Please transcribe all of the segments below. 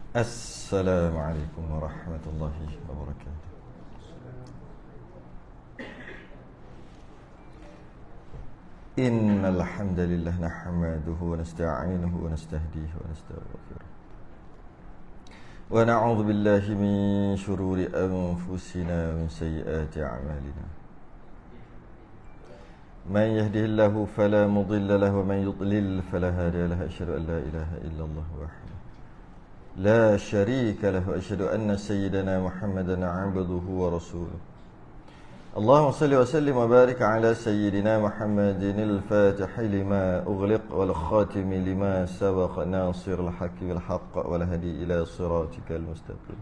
Assalamualaikum warahmatullahi wabarakatuh. Innal hamdalillah nahmaduhu wa nasta'inuhu wa nastahdihi wa nastaghfiruh. Wa na'udzu billahi min shururi anfusina wa min sayyiati a'malina. Man yahdihillahu fala mudilla lahu wa man yudlil fala hadiya lahu. Asyhadu an la ilaha illallah wahdahu لا شريك له وأشهد أن سيدنا محمدا عبده ورسوله. اللهم صل وسلم وبارك على سيدنا محمد الفاتح لما أغلق والخاتم لما سبق ناصر الحق بالحق والهدي إلى صراطك المستقيم.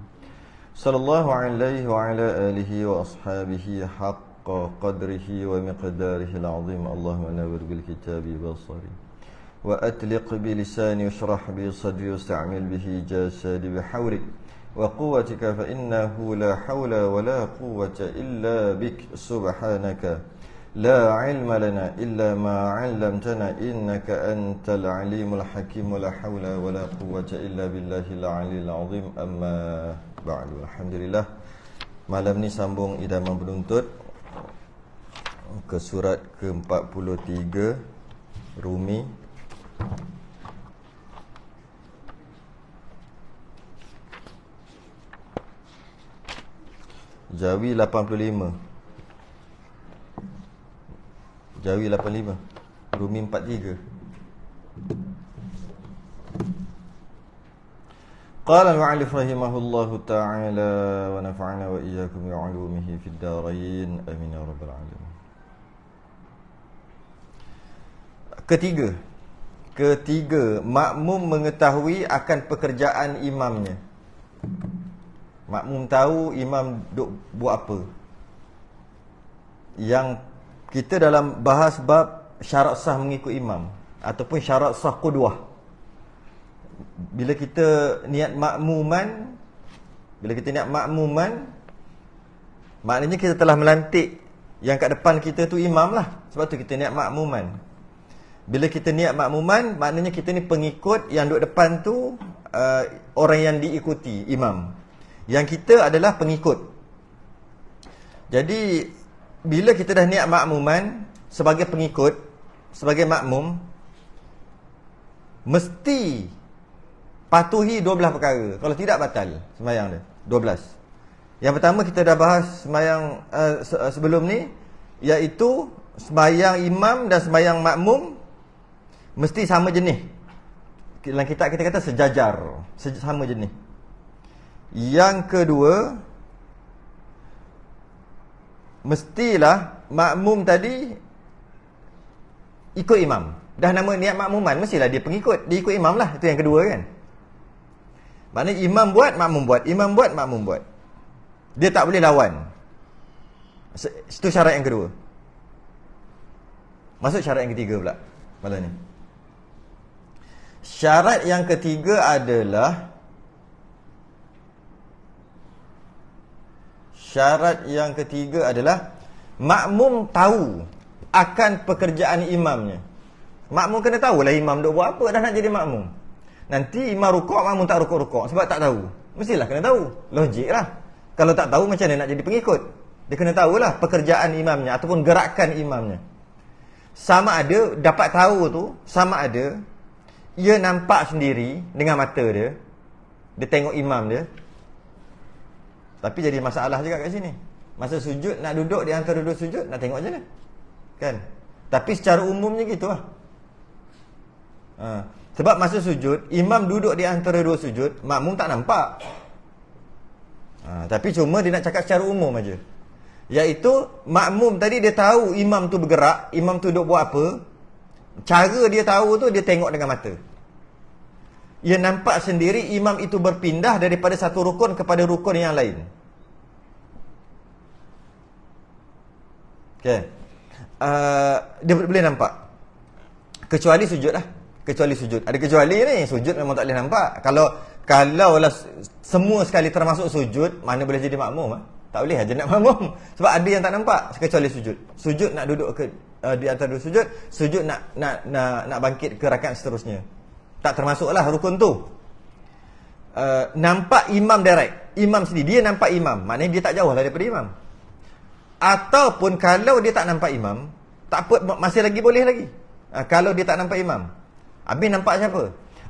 صلى الله عليه وعلى آله وأصحابه حق قدره ومقداره العظيم. اللهم نور بالكتاب بصري وأتلق بلساني واشرح بي صدري واستعمل به جسدي بحولك وقوتك فإنه لا حول ولا قوة إلا بك سبحانك لا علم لنا إلا ما علمتنا إنك أنت العليم الحكيم ولا حول ولا قوة إلا بالله العلي العظيم. أما بعد. Alhamdulillah, malam ni sambung idaman penuntut ke surat ke-43 Rumi. Jawi 85, Jawi 85, Rumi 43. Qala al-mu'allif rahimahullahu ta'ala wa nafa'ana wa iyyakum bi 'ulumihi fid darain amin ya rabbal alamin. Ketiga, makmum mengetahui akan pekerjaan imamnya. Makmum tahu imam duk buat apa. Yang kita dalam bahas bab syarat sah mengikut imam ataupun syarat sah qudwah. Bila kita niat makmuman, maknanya kita telah melantik yang kat depan kita tu imam lah. Sebab tu kita niat makmuman. Bila kita niat makmuman, maknanya kita ni pengikut, yang duduk depan tu orang yang diikuti, imam. Yang kita adalah pengikut. Jadi, bila kita dah niat makmuman sebagai pengikut, sebagai makmum, mesti patuhi 12 perkara. Kalau tidak, batal sembahyang dia. 12. Yang pertama kita dah bahas sembahyang sebelum ni, iaitu sembahyang imam dan sembahyang makmum mesti sama jenis. Dalam kitab kita kata sejajar, sama jenis. Yang kedua, mestilah makmum tadi ikut imam. Dah nama niat makmuman, mestilah dia pengikut, dia ikut imam lah. Itu yang kedua kan. Maknanya imam buat, makmum buat, imam buat, makmum buat. Dia tak boleh lawan. Itu syarat yang kedua. Masuk syarat yang ketiga pula malam ni. Syarat yang ketiga adalah makmum tahu akan pekerjaan imamnya. Makmum kena tahulah imam duk buat apa dah nak jadi makmum. Nanti imam rukuk, makmum tak rukuk-rukuk sebab tak tahu. Mestilah kena tahu. Logik lah. Kalau tak tahu macam mana nak jadi pengikut? Dia kena tahulah pekerjaan imamnya ataupun gerakan imamnya. Sama ada dapat tahu tu, sama ada ia nampak sendiri dengan mata dia, dia tengok imam dia. Tapi jadi masalah juga kat sini. Masa sujud, nak duduk di antara dua sujud, nak tengok je lah kan. Tapi secara umumnya gitu lah. Sebab masa sujud, imam duduk di antara dua sujud, makmum tak nampak. Tapi cuma dia nak cakap secara umum aja. Iaitu makmum tadi dia tahu imam tu bergerak, imam tu duk buat apa. Cara dia tahu tu dia tengok dengan mata. Ia nampak sendiri imam itu berpindah daripada satu rukun kepada rukun yang lain. Okay. Dia boleh nampak. Kecuali sujud lah. Kecuali sujud. Ada kecuali ni, sujud memang tak boleh nampak. Kalau lah semua sekali termasuk sujud, mana boleh jadi makmum lah? Tak boleh aja nak makmum. Sebab ada yang tak nampak kecuali sujud. Sujud nak duduk ke di antara dua sujud, sujud nak bangkit ke rakaat seterusnya. Tak termasuklah rukun tu. nampak imam direct, imam sendiri, dia nampak imam, maknanya dia tak jauh lah daripada imam. Ataupun kalau dia tak nampak imam, tak apa, masih lagi boleh lagi. Kalau dia tak nampak imam, habis nampak siapa?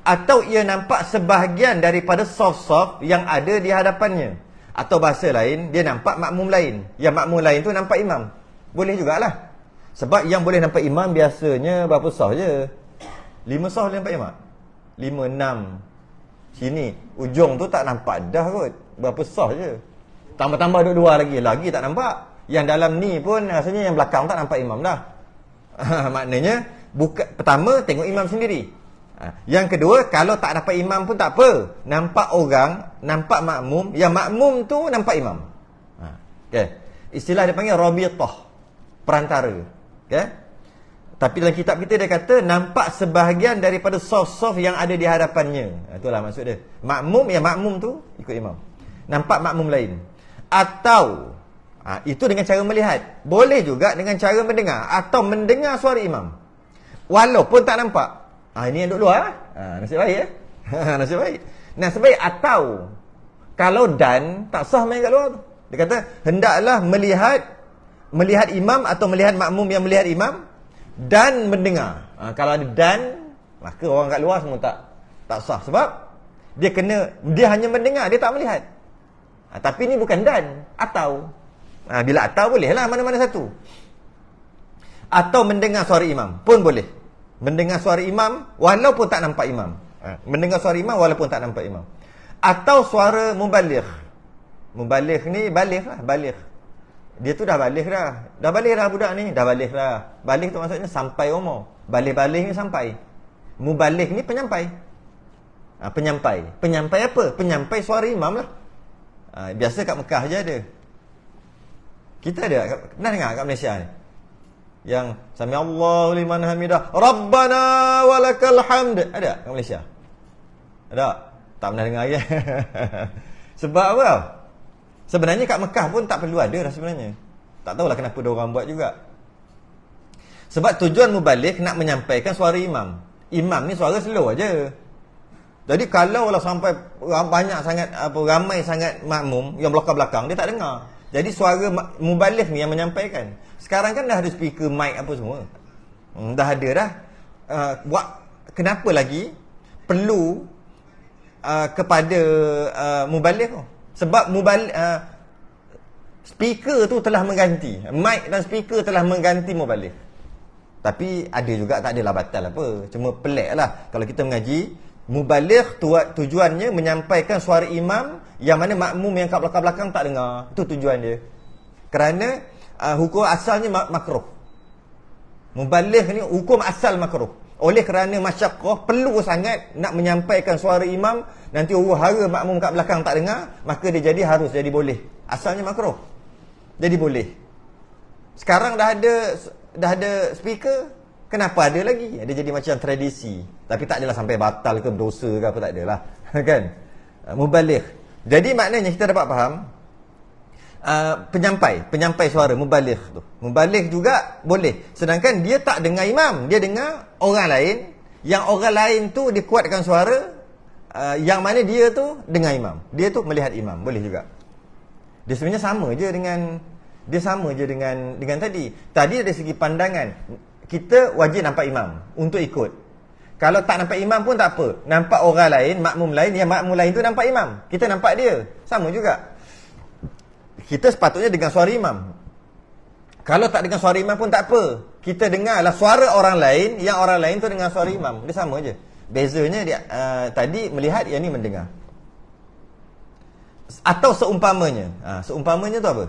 Atau ia nampak sebahagian daripada soft-soft yang ada di hadapannya. Atau bahasa lain, dia nampak makmum lain. Yang makmum lain tu nampak imam. Boleh jugalah. Sebab yang boleh nampak imam biasanya berapa soft je? 5 soft boleh nampak imam? 5, 6. Sini, ujung tu tak nampak dah kot. Berapa soft je. Tambah-tambah dua lagi tak nampak. Yang dalam ni pun rasanya yang belakang tak nampak imam dah. Maknanya, pertama tengok imam sendiri. Yang kedua, kalau tak dapat imam pun tak apa. Nampak orang, nampak makmum, yang makmum tu nampak imam. Okay. Istilah dia panggil rabitah, perantara. Okay. Tapi dalam kitab kita dia kata nampak sebahagian daripada soft-soft yang ada di hadapannya. Itulah maksud dia. Makmum, yang makmum tu ikut imam. Nampak makmum lain. Atau itu dengan cara melihat. Boleh juga dengan cara mendengar. Atau mendengar suara imam walaupun tak nampak. Ini yang duduk luar. Nasib baik nasib baik. Nasib baik. Atau kalau dan tak sah main kat luar tu. Dia kata hendaklah melihat imam atau melihat makmum yang melihat imam dan mendengar. Kalau ada dan, maka orang kat luar semua tak sah. Sebab dia hanya mendengar, dia tak melihat. Tapi ni bukan dan, atau. Bila atau boleh lah mana-mana satu. Atau mendengar suara imam pun boleh. Mendengar suara imam walaupun tak nampak imam. Mendengar suara imam walaupun tak nampak imam. Atau suara mubaligh. Mubaligh ni baligh lah, baligh. Dia tu dah baligh dah. Dah baligh dah budak ni, dah baligh dah. Baligh tu maksudnya sampai umur. Baligh-baligh ni sampai. Mubaligh ni penyampai. Penyampai. Penyampai apa? Penyampai suara imam lah. Biasa kat Mekah je ada. Kita ada, pernah dengar kat Malaysia ni? Yang Sami Allahu liman hamidah, Rabbana walakal hamd. Ada kat Malaysia? Ada? Tak pernah dengar lagi. Sebab apa? Sebenarnya kat Mekah pun tak perlu ada dah sebenarnya. Tak tahulah kenapa diorang buat juga. Sebab tujuan mubaligh nak menyampaikan suara imam. Imam ni suara slow aja. Jadi kalau lah sampai banyak sangat ramai sangat makmum yang belakang-belakang, dia tak dengar. Jadi suara mubaligh ni yang menyampaikan. Sekarang kan dah ada speaker mic apa semua. Dah ada dah. Kenapa lagi perlu kepada mubaligh tu? Sebab speaker tu telah mengganti. Mic dan speaker telah mengganti mubaligh. Tapi ada juga tak adalah batal apa. Cuma pelik lah. Kalau kita mengaji, mubaligh tujuannya menyampaikan suara imam yang mana makmum yang kat belakang-belakang tak dengar. Itu tujuan dia. Kerana hukum asalnya makruh. Mubaligh ni hukum asal makruh. Oleh kerana masyaqqah perlu sangat nak menyampaikan suara imam, nanti huru-hara makmum kat belakang tak dengar, maka dia harus jadi boleh. Asalnya makruh. Jadi boleh. Sekarang dah ada speaker, kenapa ada lagi? Dia jadi macam tradisi. Tapi tak adalah sampai batal ke berdosa ke apa, tak adalah. Kan? Mubaligh. Jadi maknanya kita dapat faham penyampai suara mubaligh tu. Mubaligh juga boleh. Sedangkan dia tak dengar imam, dia dengar orang lain, yang orang lain tu dia kuatkan suara yang mana dia tu dengar imam. Dia tu melihat imam, boleh juga. Dia sebenarnya sama je dengan tadi. Tadi dari segi pandangan, kita wajib nampak imam untuk ikut. Kalau tak nampak imam pun tak apa. Nampak orang lain, makmum lain, yang makmum lain tu nampak imam, kita nampak dia, sama juga. Kita sepatutnya dengar suara imam. Kalau tak dengar suara imam pun tak apa. Kita dengarlah suara orang lain, yang orang lain tu dengar suara imam. Dia sama je. Bezanya dia tadi melihat, yang ni mendengar. Atau seumpamanya. Seumpamanya tu apa?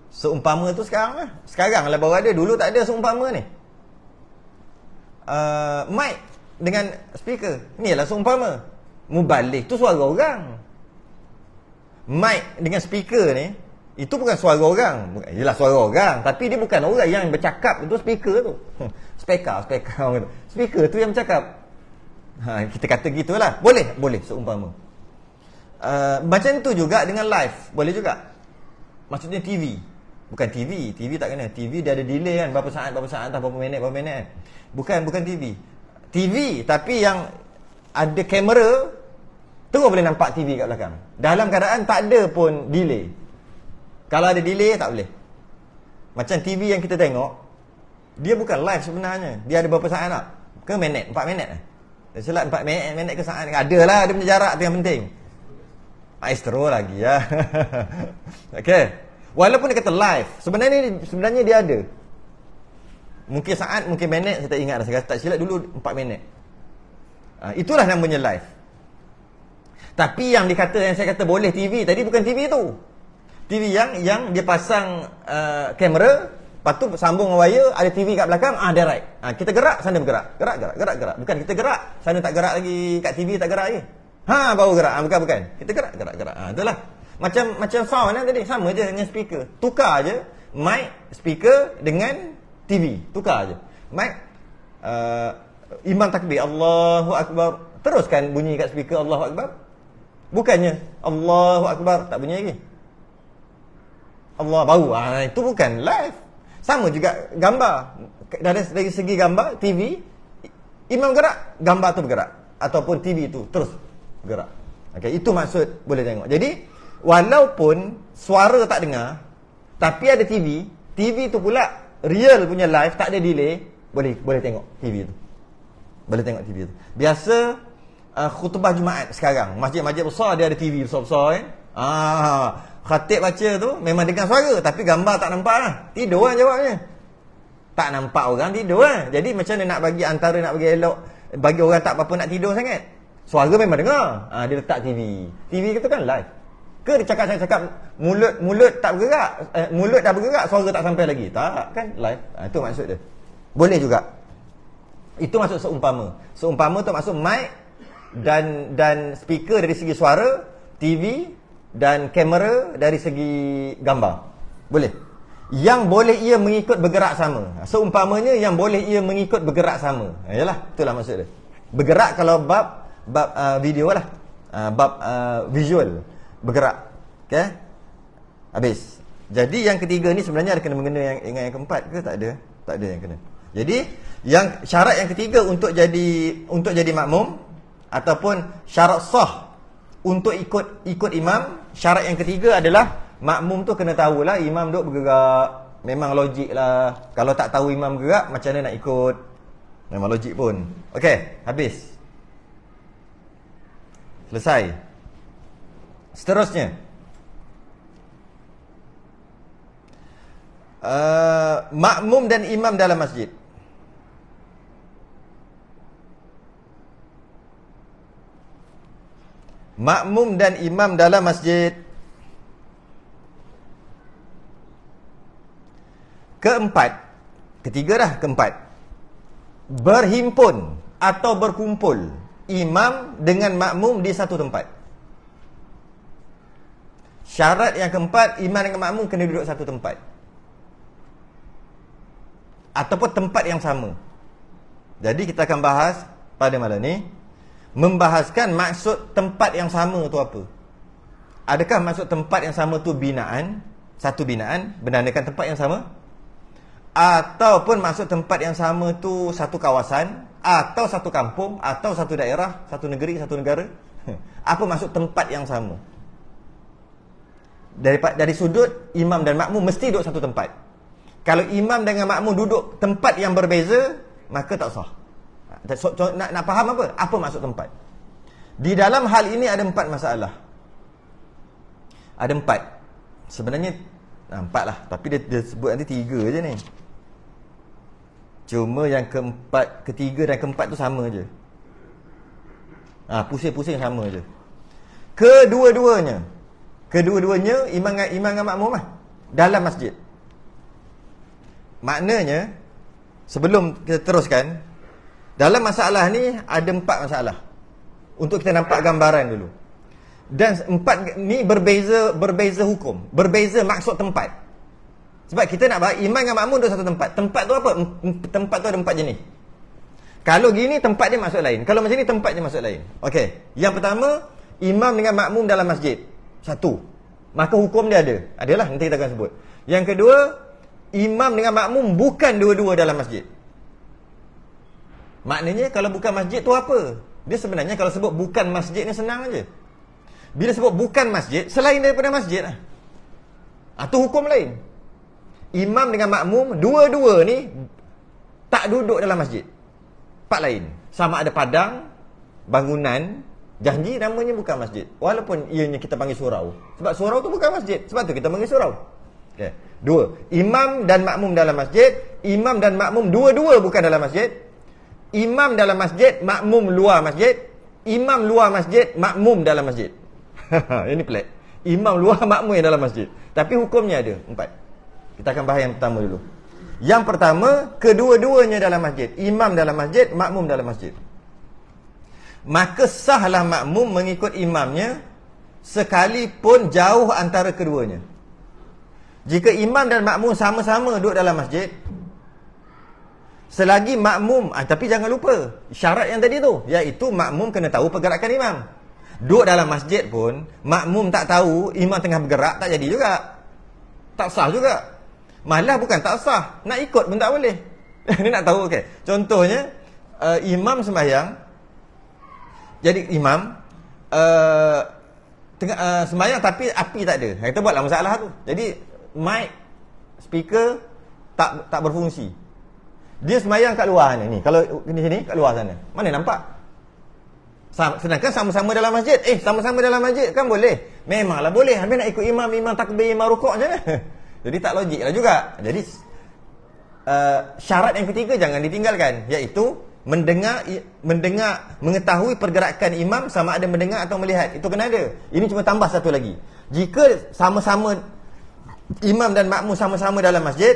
Seumpama tu sekarang lah. Sekarang lah baru ada. Dulu tak ada seumpama ni. Mic dengan speaker. Ni lah seumpama. Mubaligh tu suara orang. Mic dengan speaker ni, itu bukan suara orang. Yelah suara orang, tapi dia bukan orang yang bercakap. Itu speaker tu. Speaker tu yang bercakap. Kita kata gitulah. Boleh seumpama. Macam tu juga dengan live. Boleh juga. Maksudnya TV. Bukan TV tak kena. TV dia ada delay kan, berapa saat atau berapa minit kan. Bukan TV. TV tapi yang ada kamera, Terus boleh nampak TV kat belakang. Dalam keadaan tak ada pun delay. Kalau ada delay, tak boleh. Macam TV yang kita tengok, dia bukan live sebenarnya. Dia ada berapa saat tak? Ke minit? 4 minit lah. Dia selak 4 minit ke saat. Adalah dia punya jarak tu yang penting. Maestro lagi ya. Okey. Walaupun dia kata live, sebenarnya dia ada. Mungkin saat, mungkin minit, saya tak ingat dah. Saya tak silap dulu 4 minit. Itulah namanya live. Tapi yang saya kata boleh TV tadi bukan TV tu. TV yang dia pasang kamera, lepas tu sambung wire, ada TV kat belakang, dia right. Kita gerak, sana bergerak. Gerak. Bukan kita gerak, sana tak gerak lagi, kat TV tak gerak lagi. Baru gerak. Bukan. Kita gerak. Itulah. Macam sound tadi, sama je dengan speaker. Tukar je mic, speaker dengan TV. Tukar je. Mic, imam takbir, Allahu Akbar. Teruskan bunyi kat speaker Allahu Akbar. Bukannya Allahu Akbar, tak bunyi lagi. Allah baru. Itu bukan live. Sama juga gambar. Dari segi gambar, TV, imam gerak, gambar tu bergerak. Ataupun TV tu terus bergerak. Okay, itu maksud boleh tengok. Jadi, walaupun suara tak dengar, tapi ada TV tu pula real punya live, tak ada delay, boleh tengok TV tu. Boleh tengok TV tu. Biasa khutbah Jumaat sekarang, masjid-masjid besar dia ada TV besar-besar kan. Khatib baca tu memang dengar suara, tapi gambar tak nampak lah. Tidur lah jawabnya. Tak nampak orang tidur lah. Jadi macam mana nak bagi antara nak bagi elok, bagi orang tak apa-apa nak tidur sangat. Suara memang dengar. Dia letak TV. TV kita kan live. Ke dia cakap mulut tak bergerak, mulut dah bergerak, suara tak sampai lagi. Tak, kan live. Itu maksud dia. Boleh juga. Itu maksud seumpama. Seumpama tu maksud mic dan speaker dari segi suara, TV dan kamera dari segi gambar. Boleh. Yang boleh ia mengikut bergerak sama. Seumpamanya yang boleh ia mengikut bergerak sama. Yalah, itulah maksud dia. Bergerak kalau bab video lah. Bab visual bergerak. Okey? Habis. Jadi yang ketiga ni sebenarnya ada kena mengena dengan yang keempat ke tak ada? Tak ada yang kena. Jadi yang syarat yang ketiga untuk jadi makmum ataupun syarat sah untuk ikut imam, syarat yang ketiga adalah makmum tu kena tahulah imam duk bergerak. Memang logik lah. Kalau tak tahu imam gerak, macam mana nak ikut? Memang logik pun. Okey, habis. Selesai. Seterusnya. Makmum dan imam dalam masjid. Makmum dan imam dalam masjid. Ketiga keempat. Berhimpun atau berkumpul imam dengan makmum di satu tempat. Syarat yang keempat, imam dengan makmum kena duduk satu tempat. Ataupun tempat yang sama. Jadi kita akan bahas pada malam ni, membahaskan maksud tempat yang sama tu apa. Adakah maksud tempat yang sama tu binaan, satu binaan, benarkan tempat yang sama? Ataupun maksud tempat yang sama tu satu kawasan, atau satu kampung, atau satu daerah, satu negeri, satu negara? Apa maksud tempat yang sama? Dari sudut imam dan makmum mesti duduk satu tempat. Kalau imam dengan makmum duduk tempat yang berbeza, maka tak sah. Nak faham apa? Apa maksud tempat? Di dalam hal ini ada 4 masalah. Ada 4. Sebenarnya 4 lah, tapi dia sebut nanti 3 je ni. Cuma yang ketiga dan keempat tu sama je. Pusing-pusing sama je. Kedua-duanya imam dengan makmum lah dalam masjid. Maknanya, sebelum kita teruskan, dalam masalah ni ada 4 masalah. Untuk kita nampak gambaran dulu. Dan 4 ni berbeza hukum, berbeza maksud tempat. Sebab kita nak bahas imam dengan makmum duduk satu tempat. Tempat tu apa? Tempat tu ada 4 jenis. Kalau gini tempat dia maksud lain. Kalau macam ni tempat dia maksud lain. Okey. Yang pertama, imam dengan makmum dalam masjid. Satu. Maka hukum dia ada. Adalah, nanti kita akan sebut. Yang kedua, imam dengan makmum bukan dua-dua dalam masjid. Maknanya kalau bukan masjid tu apa? Dia sebenarnya kalau sebut bukan masjid ni senang aja. Bila sebut bukan masjid, selain daripada masjid lah. Itu hukum lain. Imam dengan makmum, dua-dua ni tak duduk dalam masjid. Tempat lain. Sama ada padang, bangunan, janji namanya bukan masjid. Walaupun ianya kita panggil surau. Sebab surau tu bukan masjid. Sebab tu kita panggil surau. Okay. Dua. Imam dan makmum dalam masjid. Imam dan makmum dua-dua bukan dalam masjid. Imam dalam masjid, makmum luar masjid. Imam luar masjid, makmum dalam masjid. Ini pelik. Imam luar, makmum yang dalam masjid. Tapi hukumnya ada 4. Kita akan bahas yang pertama dulu. Yang pertama, kedua-duanya dalam masjid. Imam dalam masjid, makmum dalam masjid. Maka sahlah makmum mengikut imamnya sekalipun jauh antara keduanya. Jika imam dan makmum sama-sama duduk dalam masjid, selagi makmum, tapi jangan lupa syarat yang tadi tu, iaitu makmum kena tahu pergerakan imam. Duduk dalam masjid pun makmum tak tahu imam tengah bergerak, tak jadi juga. Tak sah juga. Malah bukan tak sah, nak ikut pun tak boleh. Ni nak tahu, okey. Contohnya imam sembahyang. Jadi imam tengah sembahyang tapi api tak ada. Kita buatlah masalah tu. Jadi mic, speaker tak berfungsi. Dia sembahyang kat luar ni. Kalau di sini kat luar sana. Mana nampak? Sedangkan sama-sama dalam masjid. Sama-sama dalam masjid kan boleh. Memanglah boleh. Habis nak ikut imam takbir, imam rukuk je. Jadi tak logik lah juga. Jadi syarat yang ketiga jangan ditinggalkan, iaitu mendengar, mengetahui pergerakan imam, sama ada mendengar atau melihat. Itu kena ada. Ini cuma tambah satu lagi. Jika sama-sama imam dan makmum sama-sama dalam masjid,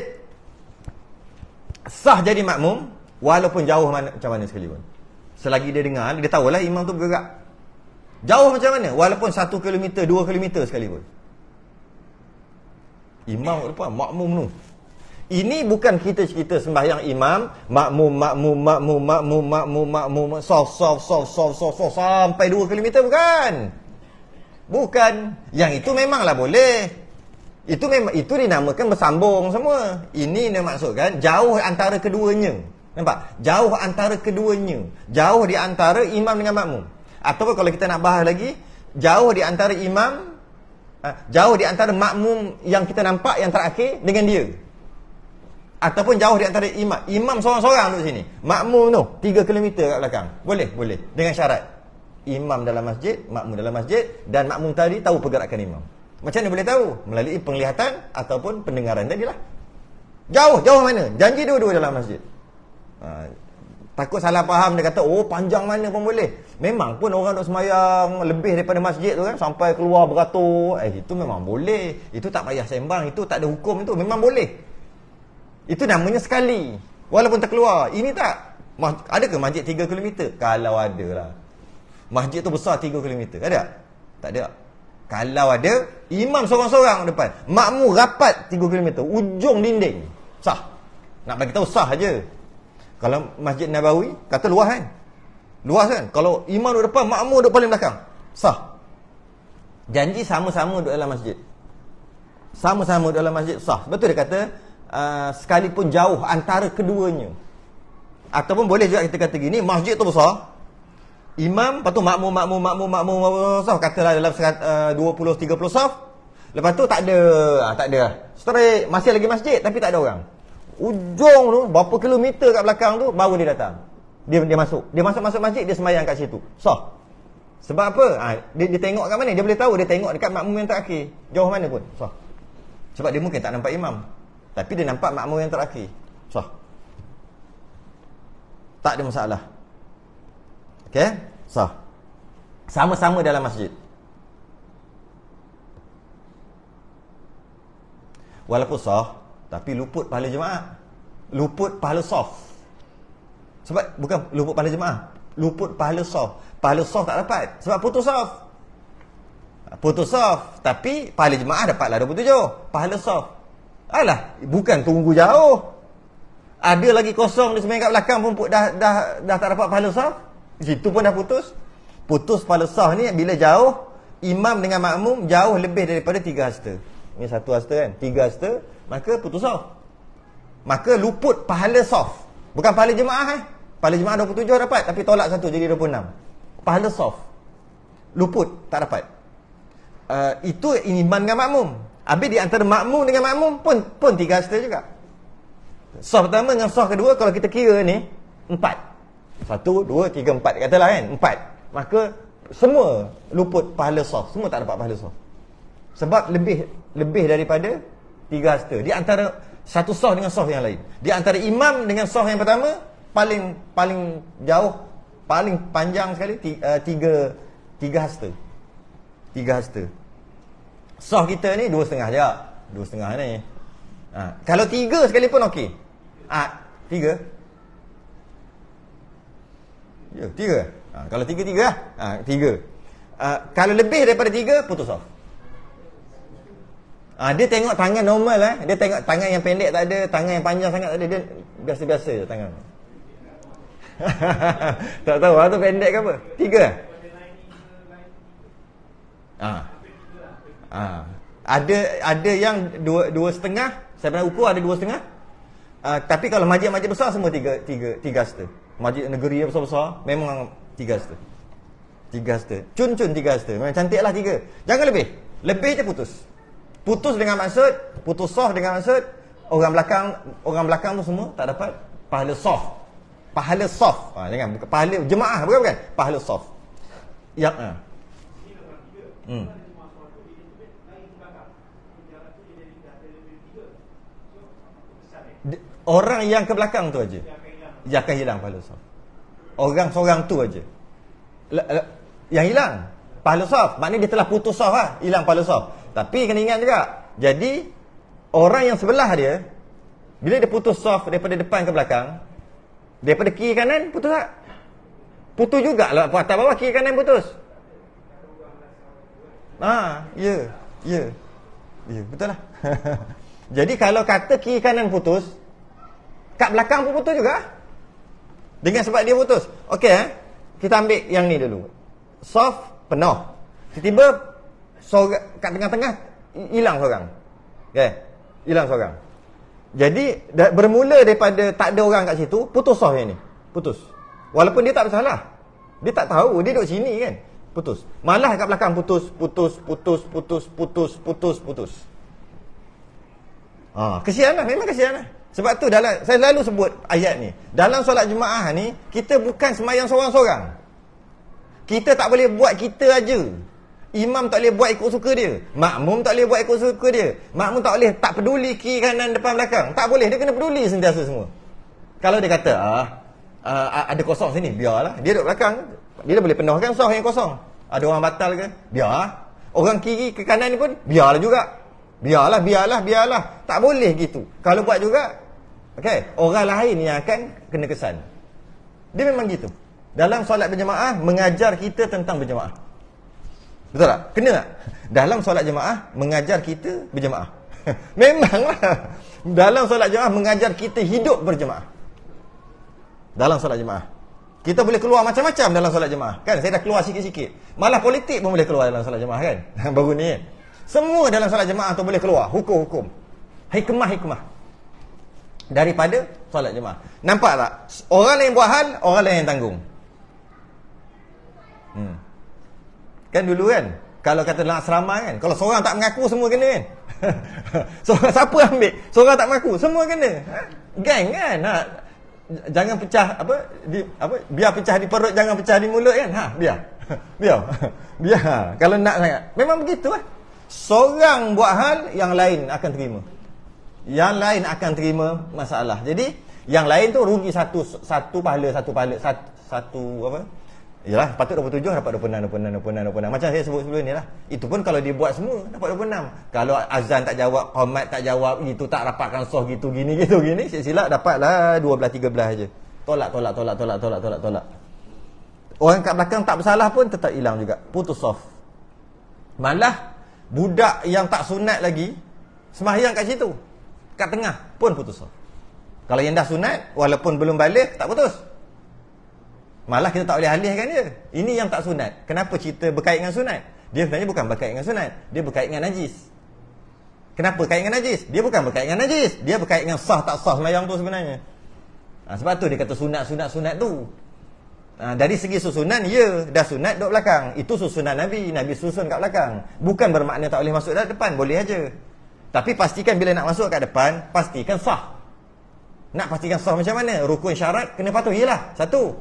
sah jadi makmum walaupun jauh macam mana sekalipun. Selagi dia dengar, dia tahulah imam tu bergerak. Jauh macam mana? Walaupun 1 km, 2 km sekalipun. Imam depan, makmum tu. Ini bukan kita cerita sembahyang imam, makmum soft sampai 2 km, bukan. Bukan. Yang itu memanglah boleh. Itu dinamakan bersambung semua. Ini dia maksudkan jauh antara keduanya. Nampak? Jauh antara keduanya. Jauh di antara imam dengan makmum. Ataupun kalau kita nak bahas lagi, jauh di antara imam, jauh di antara makmum yang kita nampak yang terakhir dengan dia. Ataupun jauh di antara imam seorang-seorang duduk sini, makmum tu 3 km kat belakang. Boleh. Dengan syarat imam dalam masjid, makmum dalam masjid, dan makmum tadi tahu pergerakan imam. Macam mana boleh tahu? Melalui penglihatan ataupun pendengaran tadilah. Jauh mana? Janji dua-dua dalam masjid. Takut salah faham, dia kata panjang mana pun boleh. Memang pun orang duk semayang lebih daripada masjid tu kan, sampai keluar beratur. Itu memang boleh. Itu tak payah sembang, itu tak ada hukum, itu memang boleh. Itu namanya sekali, walaupun terkeluar. Ini tak. Ada ke masjid 3 km? Kalau ada lah. Masjid tu besar 3 km. Ada? Tak ada. Kalau ada, imam seorang-seorang depan, makmum rapat 3 km, ujung dinding, sah. Nak bagi tahu sah aja. Kalau Masjid Nabawi, kata luas kan? Luas kan? Kalau imam duduk depan, makmum duduk paling belakang, sah. Janji sama-sama duduk dalam masjid. Sama-sama duduk dalam masjid, sah. Betul dia kata, sekalipun jauh antara keduanya. Ataupun boleh juga kita kata gini, masjid tu besar, imam, lepas tu makmum saf, katalah dalam 20-30 saf. Lepas tu tak ada. Straight, masih lagi masjid tapi tak ada orang. Ujung tu, berapa kilometer kat belakang tu, baru dia datang. Dia masuk. Dia masuk masjid, dia sembahyang kat situ. Saf. Sebab apa? Dia tengok kat mana? Dia boleh tahu, dia tengok dekat makmum yang terakhir. Jauh mana pun, saf. Sebab dia mungkin tak nampak imam, tapi dia nampak makmum yang terakhir. Sah. Tak ada masalah. Okey? Sah. Sama-sama dalam masjid. Walaupun sah, tapi luput pahala jemaah. Luput pahala saf. Sebab bukan luput pahala jemaah, luput pahala saf. Pahala saf tak dapat sebab putus saf. Putus saf, tapi pahala jemaah dapatlah 27. Pahala saf. Alah, bukan tunggu jauh. Ada lagi kosong di sembahyang kat belakang pun dah tak dapat pahala saf. Situ pun dah putus. Putus pahala saf ni bila jauh, imam dengan makmum jauh lebih daripada 3 hasta. Ini 1 hasta kan, 3 hasta, maka putus saf. Maka luput pahala saf. Bukan pahala jemaah Pahala jemaah 27 dapat, tapi tolak 1 jadi 26. Pahala saf luput, tak dapat. Itu imam dengan makmum. Habis di antara makmum dengan makmum pun 3 hasta juga. Saf pertama dengan saf kedua, kalau kita kira ni 4. 1, 2, 3, 4 katalah kan, 4. Maka semua luput pahala saf, semua tak dapat pahala saf. Sebab lebih daripada 3 hasta. Di antara satu saf dengan saf yang lain. Di antara imam dengan saf yang pertama, paling jauh, paling panjang sekali 3 hasta. 3 hasta. Saf kita ni 2,5 je. 2,5 ni. Kalau 3 sekalipun okey. 3. Ya, 3. Kalau 3 lah. 3. Kalau lebih daripada 3, putus saf. Dia tengok tangan normal lah. Dia tengok tangan yang pendek tak ada, tangan yang panjang sangat tak ada. Dia biasa-biasa je tangan. Tak tahu tu pendek ke apa. 3 lah. Ada yang 2,5. Saya pernah ukur ada 2,5. Tapi kalau masjid-masjid besar semua 3 hasta. Masjid negeri yang besar-besar memang 3 hasta. 3 hasta. Cun-cun 3 hasta. Memang cantiklah 3. Jangan lebih. Lebih je putus. Putus dengan maksud, putus saf dengan maksud orang belakang tu semua tak dapat pahala saf. Pahala saf. Jangan bukan pahala jemaah, bukan. Pahala saf. Ya. Orang yang ke belakang tu aja yang akan hilang pahala saf. Orang seorang tu aja yang hilang pahala saf. Maknanya dia telah putus saf lah, hilang pahala saf. Tapi kena ingat juga, jadi orang yang sebelah dia, bila dia putus saf daripada depan ke belakang, daripada kiri kanan putus tak? Putus jugalah, atas bawah kiri kanan putus. Ya, betul lah. Jadi kalau kata kiri kanan putus, kat belakang pun putus juga. Dengan sebab dia putus. Okey, kita ambil yang ni dulu. Saf penuh. Tiba-tiba kat tengah-tengah hilang seorang. Okey, hilang seorang. Jadi bermula daripada tak ada orang kat situ, putus saf yang ni. Putus. Walaupun dia tak bersalah. Dia tak tahu, dia duduk sini kan. Putus. Malah kat belakang putus. Kesian lah, memang kesian lah. Sebab tu saya selalu sebut ayat ni. Dalam solat jemaah ni, kita bukan sembahyang seorang-seorang. Kita tak boleh buat kita aja. Imam tak boleh buat ikut suka dia. Makmum tak boleh buat ikut suka dia. Makmum tak peduli kiri kanan depan belakang. Tak boleh, dia kena peduli sentiasa semua. Kalau dia kata ada kosong sini, biarlah. Dia duduk belakang, dia boleh penuhkan saf yang kosong. Ada orang batal ke? Biar. Orang kiri ke kanan ni pun biarlah juga. Biarlah. Tak boleh gitu. Kalau buat juga, orang lain yang akan kena kesan. Dia memang gitu. Dalam solat berjemaah, mengajar kita tentang berjemaah. Betul tak? Kena tak? Dalam solat jemaah, mengajar kita berjemaah. Memanglah. Dalam solat jemaah, mengajar kita hidup berjemaah. Dalam solat jemaah. Kita boleh keluar macam-macam dalam solat jemaah. Kan? Saya dah keluar sikit-sikit. Malah politik pun boleh keluar dalam solat jemaah kan? Baru ni kan? Semua dalam solat jemaah tu boleh keluar. Hukum-hukum. Hikmah-hikmah. Daripada solat jemaah. Nampak tak? Orang lain buat hal, orang lain yang tanggung. Kan dulu kan, kalau kata dalam asrama kan, kalau seorang tak mengaku semua kena kan. Siapa ambil, seorang tak mengaku semua kena. Geng kan. Jangan pecah biar pecah di perut, jangan pecah di mulut kan. Biar. Kalau nak sangat, memang begitulah. Seorang buat hal, yang lain akan terima. Yang lain akan terima masalah. Jadi yang lain tu rugi satu pahala. Yalah, patut 27 dapat 26. Macam saya sebut sebelum ni lah. Itu pun kalau dia buat semua dapat 26. Kalau azan tak jawab, qamat tak jawab, itu tak rapatkan soh gitu gini, silap dapatlah 12-13 aje. Tolak. Orang kat belakang tak bersalah pun tetap hilang juga. Putus sof. Malah budak yang tak sunat lagi sembahyang kat situ. Kat tengah pun putus sof. Kalau yang dah sunat walaupun belum balik tak putus. Malah kita tak boleh alihkan dia. Ini yang tak sunat. Kenapa cerita berkait dengan sunat? Dia sebenarnya bukan berkait dengan sunat. Dia berkait dengan najis. Kenapa berkait dengan najis? Dia bukan berkait dengan najis. Dia berkait dengan sah tak sah sembahyang tu sebenarnya. Sebab tu dia kata sunat tu. Dari segi susunan, ya, dah sunat duduk belakang. Itu susunan Nabi. Nabi susun kat belakang. Bukan bermakna tak boleh masuk kat depan. Boleh aja. Tapi pastikan bila nak masuk kat depan, pastikan sah. Nak pastikan sah macam mana? Rukun syarat kena patuh. Yelah, satu,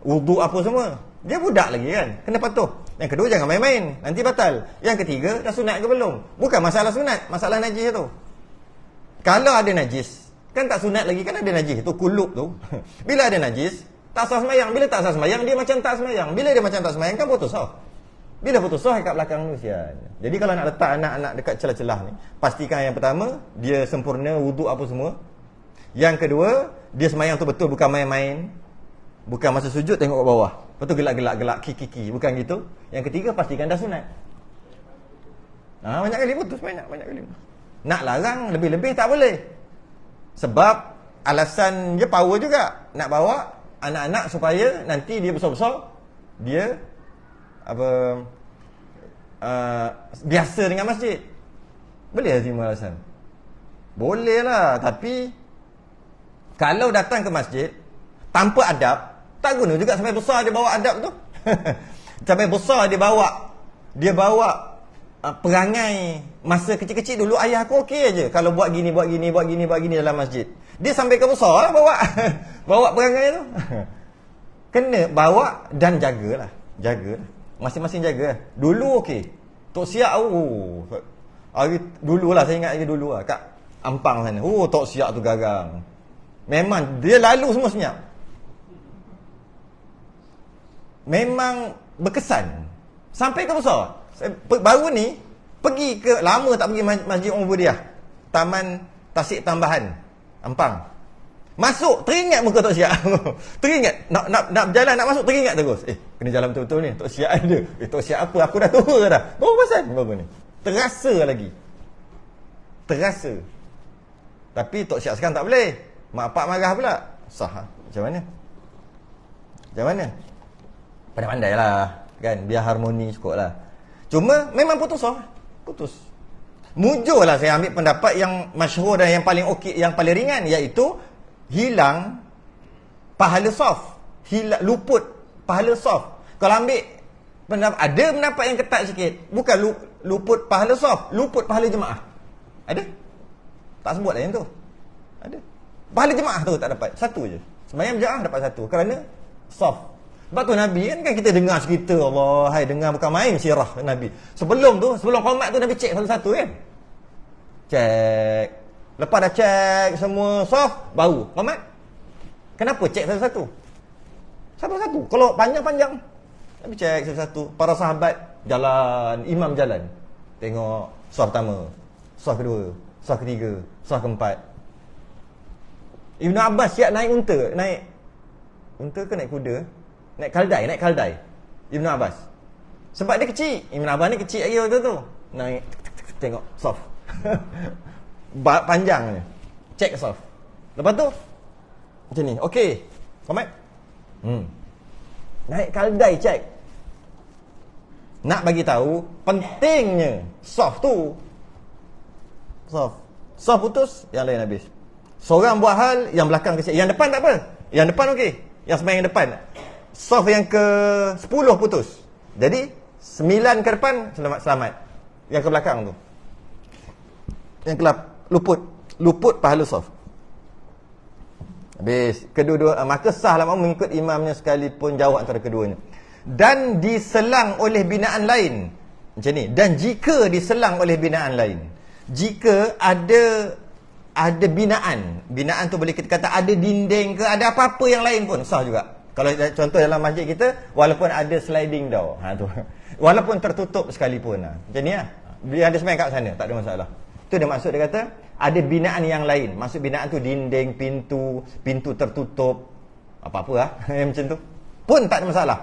wuduk apa semua. Dia budak lagi kan, kena patuh. Yang kedua, jangan main-main, nanti batal. Yang ketiga, dah sunat ke belum? Bukan masalah sunat, masalah najis tu. Kalau ada najis, kan tak sunat lagi, kan ada najis tu, kulub tu. Bila ada najis, tak sah sembahyang. Bila tak sah sembahyang, dia macam tak sembahyang. Bila dia macam tak sembahyang, kan putus sah. Bila putus sah kat belakang tu, sian. Jadi kalau nak letak anak-anak dekat celah-celah ni, pastikan yang pertama, dia sempurna wuduk apa semua. Yang kedua, dia sembahyang tu betul, bukan main-main. Bukan masa sujud tengok ke bawah. Lepas tu gelak-gelak, kiki-kiki. Bukan gitu. Yang ketiga, pastikan dah sunat. Banyak kali putus, banyak kali. Nak larang lebih-lebih tak boleh. Sebab alasan dia power juga. Nak bawa anak-anak supaya nanti dia besar-besar, dia biasa dengan masjid. Boleh terima alasan? Boleh lah. Tapi kalau datang ke masjid tanpa adab, tak guna juga sampai besar dia bawa adab tu. Sampai besar dia bawa perangai masa kecil-kecil dulu ayah aku okey aje. Kalau buat gini dalam masjid. Dia sampai ke besar lah bawa bawa perangai tu. Kena bawa dan jagalah. Masing-masing jaga. Dulu okey. Tok Siak hari dululah, saya ingat lagi dulu lah kat Ampang sana. Tok Siak tu garang. Memang dia lalu semua senyap. Memang berkesan sampai ke besar. Baru ni pergi ke, lama tak pergi Masjid Muhammadiyah, Taman Tasik Tambahan Ampang. Masuk teringat muka Tok Siak. Teringat nak berjalan, nak masuk teringat terus. Kena jalan betul-betul ni. Tok Siak ada. Tok Siak apa? Aku dah tua dah. Baru pasal baru ni. Terasa lagi. Terasa. Tapi Tok Siak sekarang tak boleh. Mak pak marah pula. Sah. Macam mana? Pandai-pandai lah. Kan? Biar harmoni cukup lah. Cuma memang putus lah. Putus. Mujur lah saya ambil pendapat yang masyhur dan yang paling okey, yang paling ringan, iaitu hilang pahala soft. Luput pahala soft. Kalau ambil ada pendapat yang ketat sikit. Bukan luput pahala soft, luput pahala jemaah. Ada? Tak sebut lah yang tu. Ada. Pahala jemaah tu tak dapat. Satu je. Sembahyang berjemaah dapat satu. Kerana soft. Sebab tu Nabi kan kita dengar cerita, Allah, dengar bukan main sirah Nabi. Sebelum qomat tu Nabi cek satu-satu kan. Cek. Lepas dah cek semua soft, baru qomat. Kenapa cek satu-satu? Satu-satu. Kalau panjang-panjang, Nabi cek satu-satu. Para sahabat jalan, imam jalan. Tengok soft pertama, soft kedua, soft ketiga, soft keempat. Ibnu Abbas siap naik unta ke naik kuda? Naik kaldai. Ibnu Abbas. Sebab dia kecil. Ibnu Abbas ni kecil lagi waktu tu. Naik, tengok soft. Panjang ni. Check soft. Lepas tu macam ni. Okey. Komat. Naik kaldai check. Nak bagi tahu pentingnya soft tu. Soft putus, yang lain habis. Seorang buat hal, yang belakang kecil. Yang depan tak apa. Yang depan okey. Yang sembahyang depan. Soft yang ke-10 putus. Jadi 9 ke depan selamat. Yang ke belakang tu, yang kelap luput pahala soft. Habis kedua-dua, maka sahlah mau mengikut imamnya sekalipun jauh antara keduanya. Dan diselang oleh binaan lain. Macam ni. Dan jika diselang oleh binaan lain. Jika ada binaan tu boleh kita kata ada dinding ke, ada apa-apa yang lain pun sah juga. Kalau contoh dalam masjid kita, walaupun ada sliding door, tu. Walaupun tertutup sekalipun, macam ni lah. Dia ada sembahyang kat sana, tak ada masalah. Itu dia maksud, dia kata ada binaan yang lain. Maksud binaan tu dinding, pintu tertutup, apa-apa lah yang macam tu pun tak ada masalah.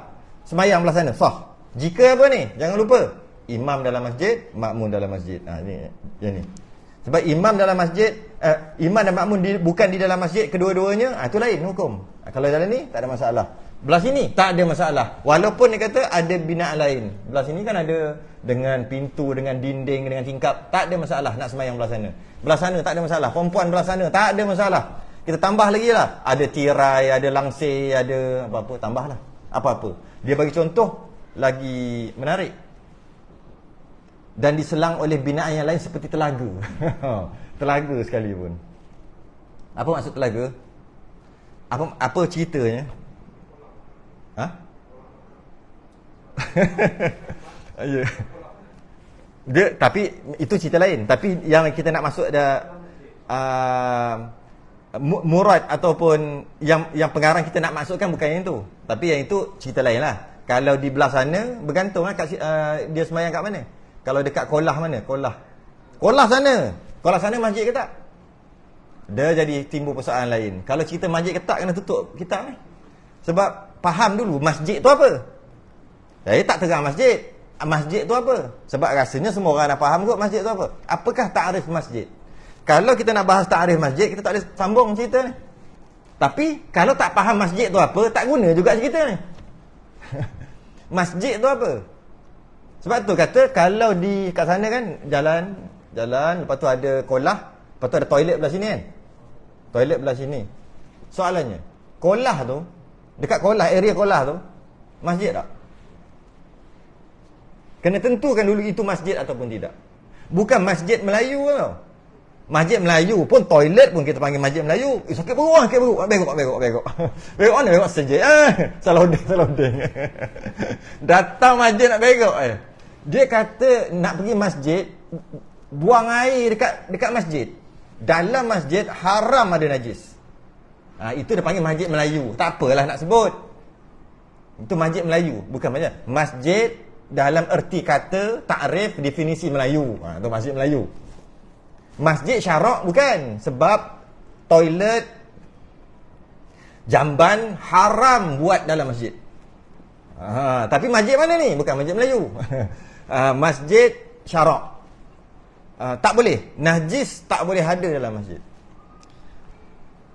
Sembahyang belah sana sah. Jika apa ni, jangan lupa, imam dalam masjid, makmum dalam masjid. Ni sebab imam dalam masjid, imam dan makmum bukan di dalam masjid kedua-duanya, itu lain hukum. Kalau dalam ni tak ada masalah. Belah sini tak ada masalah. Walaupun dia kata ada binaan lain. Belah sini kan ada dengan pintu, dengan dinding, dengan tingkap, tak ada masalah nak sembahyang belah sana. Belah sana tak ada masalah. Perempuan belah sana tak ada masalah. Kita tambah lagi lah. Ada tirai, ada langsir, ada apa-apa, tambahlah. apa-apa. Dia bagi contoh lagi menarik. Dan diselang oleh binaan yang lain seperti telaga. Telaga sekalipun. Apa maksud telaga? Apa ceritanya? Ha? Ya. Dia, tapi itu cerita lain. Tapi yang kita nak masuk ada murad ataupun yang pengarang kita nak masukkan bukan yang itu. Tapi yang itu cerita lain lah. Kalau di belah sana bergantung lah dia sembahyang kat mana. Kalau dekat kolah mana? Kolah sana masjid ke tak? Dia jadi timbul persoalan lain. Kalau cerita masjid ke tak, kena tutup kitab ni. Sebab faham dulu masjid tu apa. Jadi tak terang masjid. Masjid tu apa? Sebab rasanya semua orang dah faham kot masjid tu apa. Apakah ta'rif masjid? Kalau kita nak bahas ta'rif masjid, kita tak boleh sambung cerita ni. Tapi kalau tak faham masjid tu apa, tak guna juga cerita ni. Masjid tu apa? Sebab tu kata kalau di kat sana kan jalan, lepas tu ada kolah, lepas tu ada toilet belah sini kan. Toilet belah sini. Soalannya, kolah tu, dekat kolah, area kolah tu, masjid tak? Kena tentukan dulu itu masjid ataupun tidak. Bukan masjid Melayu tau. Masjid Melayu pun toilet pun kita panggil masjid Melayu. Sakit perut. Begok. Begok mana begok saja. Salah odeng. Datang masjid nak begok Dia kata nak pergi masjid, buang air dekat masjid. Dalam masjid haram ada najis. Itu dia panggil masjid Melayu. Tak apalah nak sebut. Itu masjid Melayu, bukan masjid dalam erti kata, takrif, definisi Melayu. Itu masjid Melayu. Masjid syarak bukan. Sebab toilet, jamban haram buat dalam masjid. Tapi masjid mana ni? Bukan masjid Melayu. Masjid syarak. Tak boleh. Najis tak boleh ada dalam masjid.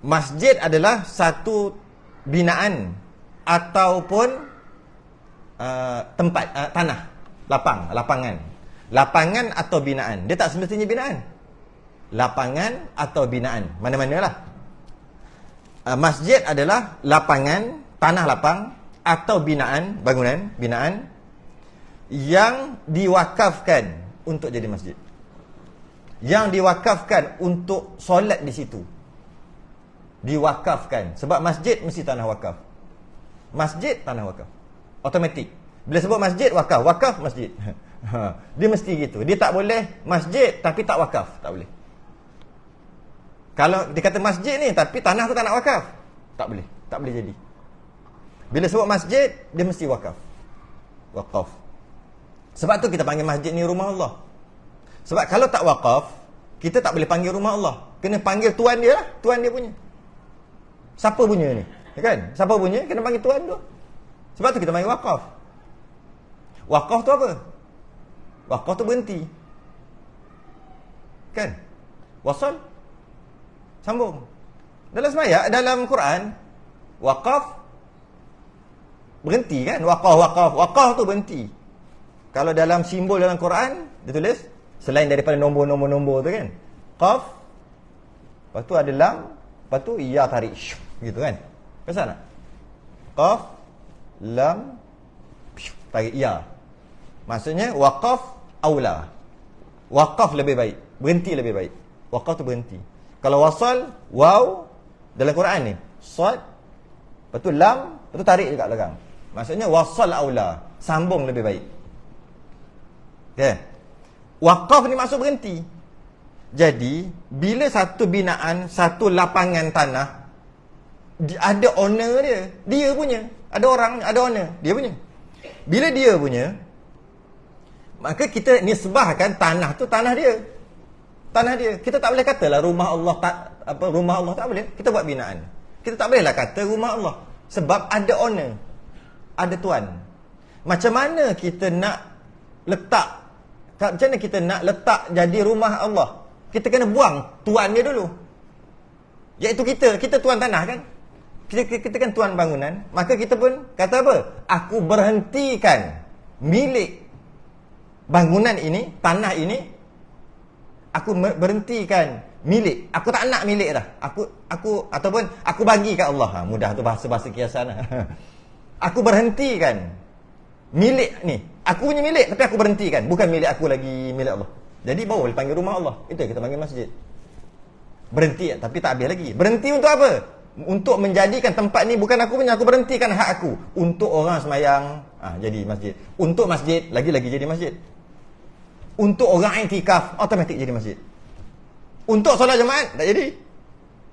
Masjid adalah satu binaan ataupun tempat, tanah, lapangan atau binaan. Dia tak semestinya binaan. Lapangan atau binaan, mana-manalah. Masjid adalah lapangan, tanah lapang atau binaan, bangunan, binaan yang diwakafkan untuk jadi masjid. Yang diwakafkan untuk solat di situ. Diwakafkan. Sebab masjid mesti tanah wakaf. Masjid tanah wakaf. Automatik. Bila sebut masjid, wakaf masjid. Dia mesti gitu. Dia tak boleh masjid tapi tak wakaf, tak boleh. Kalau dia kata masjid ni tapi tanah tu tak nak wakaf, tak boleh jadi. Bila sebut masjid, dia mesti wakaf. Sebab tu kita panggil masjid ni rumah Allah. Sebab kalau tak wakaf, kita tak boleh panggil rumah Allah. Kena panggil tuan dia lah, tuan dia punya. Siapa punya ni? Kan? Siapa punya? Kena panggil tuan tu. Sebab tu kita panggil wakaf. Wakaf tu apa? Wakaf tu berhenti. Kan? Wasal. Sambung. Dalam sembahyang, dalam Quran, wakaf berhenti kan? Wakaf tu berhenti. Kalau dalam simbol dalam Quran, dia tulis, selain daripada nombor-nombor tu kan? Qaf, lepas tu ada lam, lepas tu ya tarik. Gitu kan? Perasan tak? Qaf, lam, tarik ya. Maksudnya waqaf aula. Waqaf lebih baik, berhenti lebih baik. Waqaf tu berhenti. Kalau wasal, waw dalam Quran ni, sad, lepas tu lam, lepas tu tarik dekat belakang. Maksudnya wasal aula, sambung lebih baik. Okay. Waqaf ni maksud berhenti. Jadi bila satu binaan, satu lapangan tanah ada owner dia punya. Ada orang, ada owner, dia punya. Bila dia punya, maka kita nisbahkan tanah tu tanah dia. Tanah dia. Kita tak boleh katalah rumah Allah rumah Allah tak boleh. Kita buat binaan. Kita tak bolehlah kata rumah Allah sebab ada owner. Ada tuan. Macam mana kita nak letak, macam mana kita nak letak jadi rumah Allah? Kita kena buang tuan dia dulu. Iaitu kita tuan tanah kan? Kita kan tuan bangunan. Maka kita pun kata apa? Aku berhentikan milik bangunan ini, tanah ini. Aku berhentikan milik. Aku tak nak milik dah. Aku ataupun aku bagi kat Allah. Mudah tu bahasa kiasan. Aku berhentikan milik ni. Aku punya milik tapi aku berhentikan. Bukan milik aku lagi, milik Allah. Jadi baru dipanggil rumah Allah. Itu yang kita panggil masjid. Berhenti tapi tak habis lagi. Berhenti untuk apa? Untuk menjadikan tempat ni bukan aku punya. Aku berhentikan hak aku. Untuk orang semayang, jadi masjid. Untuk masjid, lagi-lagi jadi masjid. Untuk orang iktikaf, automatik jadi masjid. Untuk solat jemaat, tak jadi.